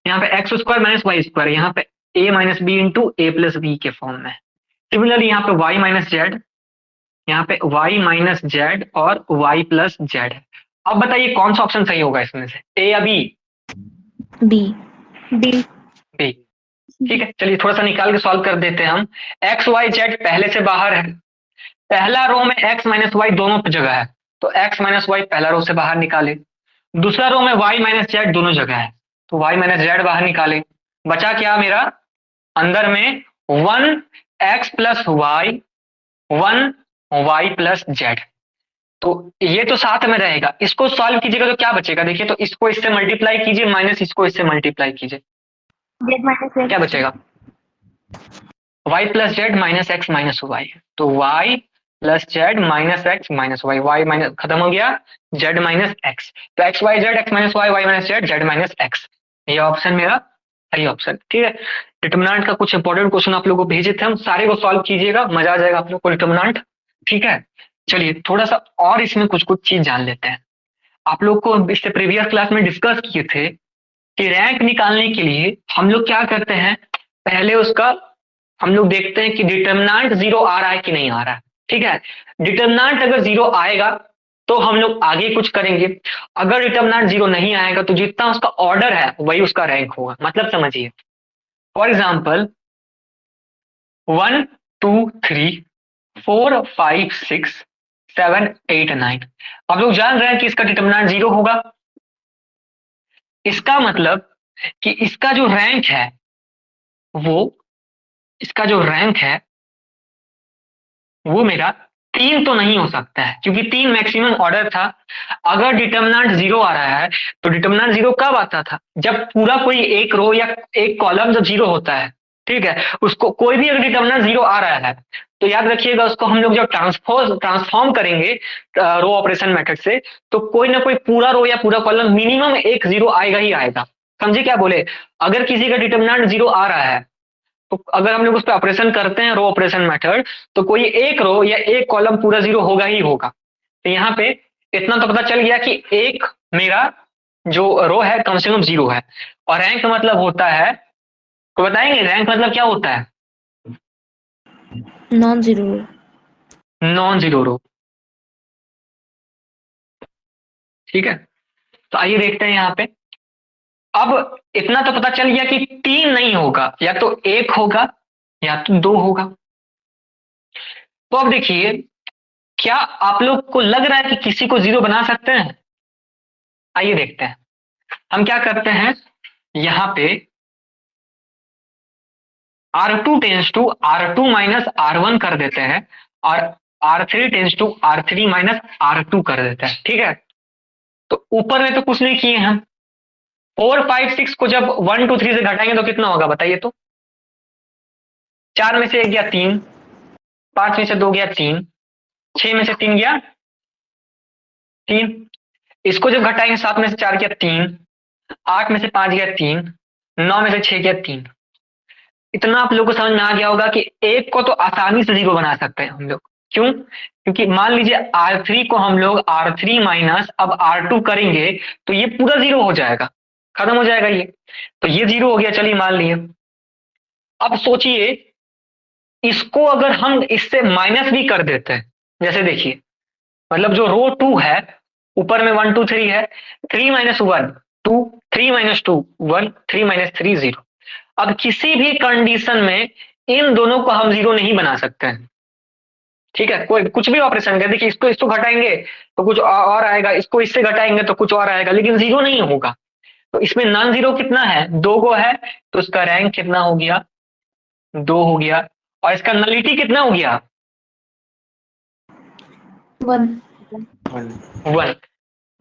यहाँ पे x square minus y square, यहाँ पे a minus b into a plus b के फॉर्म में। सिमिलरली यहाँ पे y माइनस जेड, यहाँ पे y माइनस जेड और y प्लस जेड है। अब बताइए कौन सा ऑप्शन सही होगा इसमें से, ए या बी? बी। बी। बी। ठीक है, चलिए थोड़ा सा निकाल के सॉल्व कर देते हैं हम। एक्स वाई जेड पहले से बाहर है, पहला रो में x माइनस वाई दोनों पे जगह है, तो x माइनस वाई पहला रो से बाहर निकाले। दूसरा रो में y माइनस जेड दोनों जगह है, तो y माइनस जेड बाहर निकाले। बचा क्या मेरा, अंदर में 1x plus Y, 1y plus Z. तो ये तो साथ में रहेगा, इसको सॉल्व कीजिएगा तो क्या बचेगा, देखिए तो इसको इससे मल्टीप्लाई कीजिए माइनस इसको इससे मल्टीप्लाई कीजिए, जेड माइनस क्या बचेगा, y plus z minus x minus y. तो y plus z minus x minus y, y minus खत्म हो गया, जेड माइनस एक्स, तो x y z x minus y, y minus z z minus x. ये ऑप्शन मेरा सही ऑप्शन। ठीक है, डिटर्मिनेंट का कुछ इंपॉर्टेंट क्वेश्चन आप लोगों को भेजे थे हम, सारे को सॉल्व कीजिएगा, मजा आ जाएगा आप लोग को डिटर्मिनेंट। ठीक है, चलिए थोड़ा सा और इसमें कुछ कुछ चीज जान लेते हैं। आप लोग को इससे प्रीवियस क्लास में डिस्कस किए थे कि रैंक निकालने के लिए हम लोग क्या करते हैं, पहले उसका हम लोग देखते हैं कि डिटर्मिनेंट 0 आ रहा है कि नहीं आ रहा है। ठीक है, डिटर्मिनेंट अगर 0 आएगा तो हम लोग आगे कुछ करेंगे, अगर डिटर्मिनेंट 0 नहीं आएगा तो जितना उसका ऑर्डर है वही उसका रैंक होगा। मतलब समझिए, फॉर एग्जाम्पल 1 2 3 4 5 6 7 8 9, आप लोग जान रहे हैं कि इसका डिटर्मिनेंट 0 होगा। इसका मतलब कि इसका जो रैंक है वो मेरा 3 तो नहीं हो सकता है, क्योंकि 3 मैक्सिमम ऑर्डर था। अगर डिटर्मिनेंट 0 आ रहा है तो डिटर्मिनेंट 0 कब आता था, जब पूरा कोई एक रो या एक कॉलम जब 0 होता है। ठीक है, उसको कोई भी अगर डिटर्मिनेंट 0 आ रहा है तो याद रखिएगा, उसको हम लोग जब ट्रांसफॉर्म करेंगे रो ऑपरेशन मेथड से, तो कोई ना कोई पूरा रो या पूरा कॉलम मिनिमम एक 0 आएगा ही आएगा। समझे क्या बोले, अगर किसी का डिटर्मिनेंट 0 आ रहा है तो अगर हम लोग उस पर ऑपरेशन करते हैं रो ऑपरेशन मेथड, तो कोई एक रो या एक कॉलम पूरा 0 होगा ही होगा। तो यहाँ पे इतना तो पता चल गया कि एक मेरा जो रो है कम से कम 0 है। और रैंक मतलब होता है, तो बताएंगे रैंक मतलब क्या होता है, नॉन जीरो। नॉन जीरो रो। ठीक है, तो आइए देखते हैं यहाँ पे। अब इतना तो पता चल गया कि 3 नहीं होगा, या तो 1 होगा या तो 2 होगा। तो अब देखिए, क्या आप लोग को लग रहा है कि किसी को 0 बना सकते हैं? आइए देखते हैं। हम क्या करते हैं, यहाँ पे R2 tense to R2 minus R1 कर देते हैं, और R3 tense to R3 minus R2 कर देते हैं। ठीक है, तो ऊपर में तो कुछ नहीं किए हम। 4 5 6 को जब 1 2 3 से घटाएंगे तो कितना होगा बताइए तो, 4 में से 1 गया 3, 5 में से 2 गया 3, 6 में से 3 गया 3, इसको जब घटाएंगे 7 में से 4 गया 3, 8 में से 5 गया 3, 9 में से 6 गया 3। इतना आप लोगों को समझ में आ गया होगा कि एक को तो आसानी से 0 बना सकते हैं हम लोग। क्यों? क्योंकि मान लीजिए R3 को हम लोग R3 माइनस अब R2 करेंगे तो ये पूरा 0 हो जाएगा, खत्म हो जाएगा ये, तो ये 0 हो गया। चलिए मान लिए, अब सोचिए इसको अगर हम इससे माइनस भी कर देते हैं, जैसे देखिए, मतलब जो रो 2 है ऊपर में 1 2 3 है, 3 माइनस 1 2, 3 माइनस 2 1, 3 माइनस 3 0। अब किसी भी कंडीशन में इन दोनों को हम 0 नहीं बना सकते हैं। ठीक है, कोई कुछ भी ऑपरेशन कर, देखिए इसको घटाएंगे तो कुछ और आएगा, इसको इससे घटाएंगे तो कुछ और आएगा, लेकिन 0 नहीं होगा। तो इसमें नॉन 0 कितना है, 2 गो है, तो इसका रैंक कितना हो गया, 2 हो गया। और इसका नलिटी कितना हो गया, 1। 1।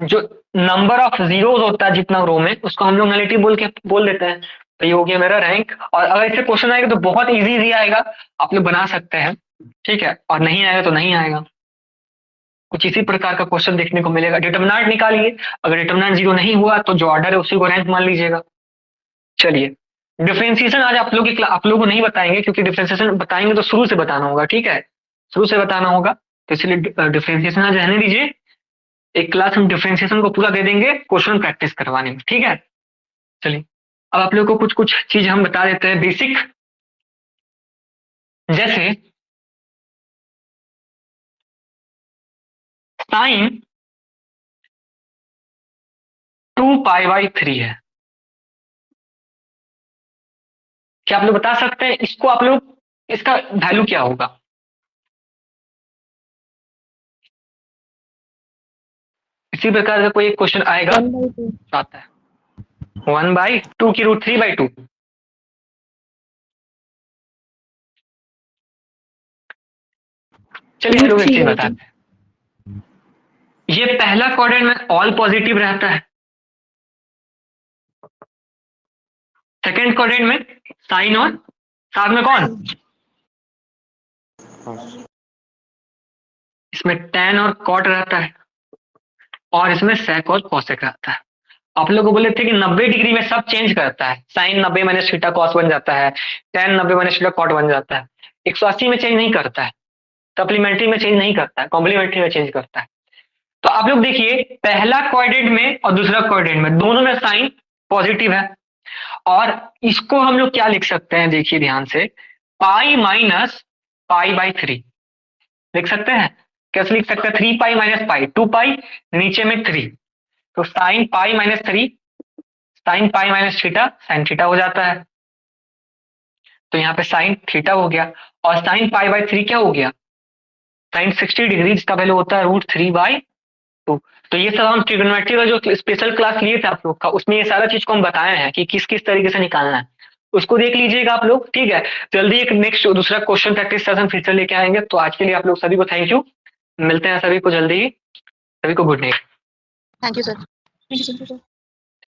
जो नंबर ऑफ जीरोस होता है जितना रो में, उसको हम लोग नलिटी बोल देते हैं। तो ये हो गया मेरा रैंक। और अगर इससे क्वेश्चन आएगा तो बहुत इजी आएगा, आप लोग बना सकते हैं, ठीक है। और नहीं आएगा तो नहीं आएगा। कुछ इसी प्रकार का क्वेश्चन देखने को मिलेगा। डिटरमिनेंट निकालिए, अगर डिटरमिनेंट 0 नहीं हुआ तो जो ऑर्डर है उसी को रैंक मान लीजिएगा। चलिए, डिफरेंशिएशन आज आप लोगों को नहीं बताएंगे, क्योंकि डिफरेंशिएशन बताएंगे तो शुरू से बताना होगा, ठीक है, शुरू से बताना होगा। तो इसलिए डिफरेंशिएशन आज रहने दीजिए। एक क्लास हम डिफरेंशिएशन को पूरा दे देंगे क्वेश्चन प्रैक्टिस करवाने में, ठीक है। चलिए, अब आप लोगों को कुछ चीज हम बता देते हैं बेसिक। जैसे साइन 2π/3 है। क्या आप लोग बता सकते हैं इसको, आप लोग इसका वैल्यू क्या होगा? इसी प्रकार का कोई एक क्वेश्चन आएगा, आता है 1/2 की रूट 3/2। चलिए लोग एक चीज बताते हैं, ये पहला क्वाड्रेंट में ऑल पॉजिटिव रहता है, सेकेंड क्वाड्रेंट में साइन और साथ में कौन, इसमें tan और cot रहता है, और इसमें sec और cosec रहता है। आप लोग को बोले थे कि 90 डिग्री में सब चेंज करता है, साइन 90 माइनस थीटा cos बन जाता है, tan 90 माइनस थीटा cot बन जाता है, 180 में चेंज नहीं करता है, सप्लीमेंट्री में चेंज नहीं करता है, कॉम्प्लीमेंट्री में चेंज करता है। तो आप लोग देखिए, पहला क्वाड्रेंट में और दूसरा क्वाड्रेंट में दोनों में साइन पॉजिटिव है, और इसको हम लोग क्या लिख सकते हैं, देखिए ध्यान से, पाई माइनस π/3 लिख सकते हैं। कैसे लिख सकते हैं? 3π माइनस पाई, 2π नीचे में 3, तो sine pi minus 3 sine pi minus theta sine theta हो जाता है। तो यहाँ पे साइन थीटा हो गया, और साइन π/3 क्या हो गया, साइन 60 डिग्री, जिसका वैल्यू होता है √3/2। तो ये सब हम ट्रिग्नोमेट्री का जो स्पेशल क्लास लिए थे आप लोग का, उसमें ये सारा चीज को हम बताए हैं कि किस किस तरीके से निकालना है, उसको देख लीजिएगा आप लोग, ठीक है। जल्दी एक नेक्स्ट दूसरा क्वेश्चन प्रैक्टिस सेशन फिर से लेके आएंगे। तो आज के लिए आप लोग सभी को थैंक यू, मिलते हैं सभी को जल्दी ही, सभी को good night. Thank you sir.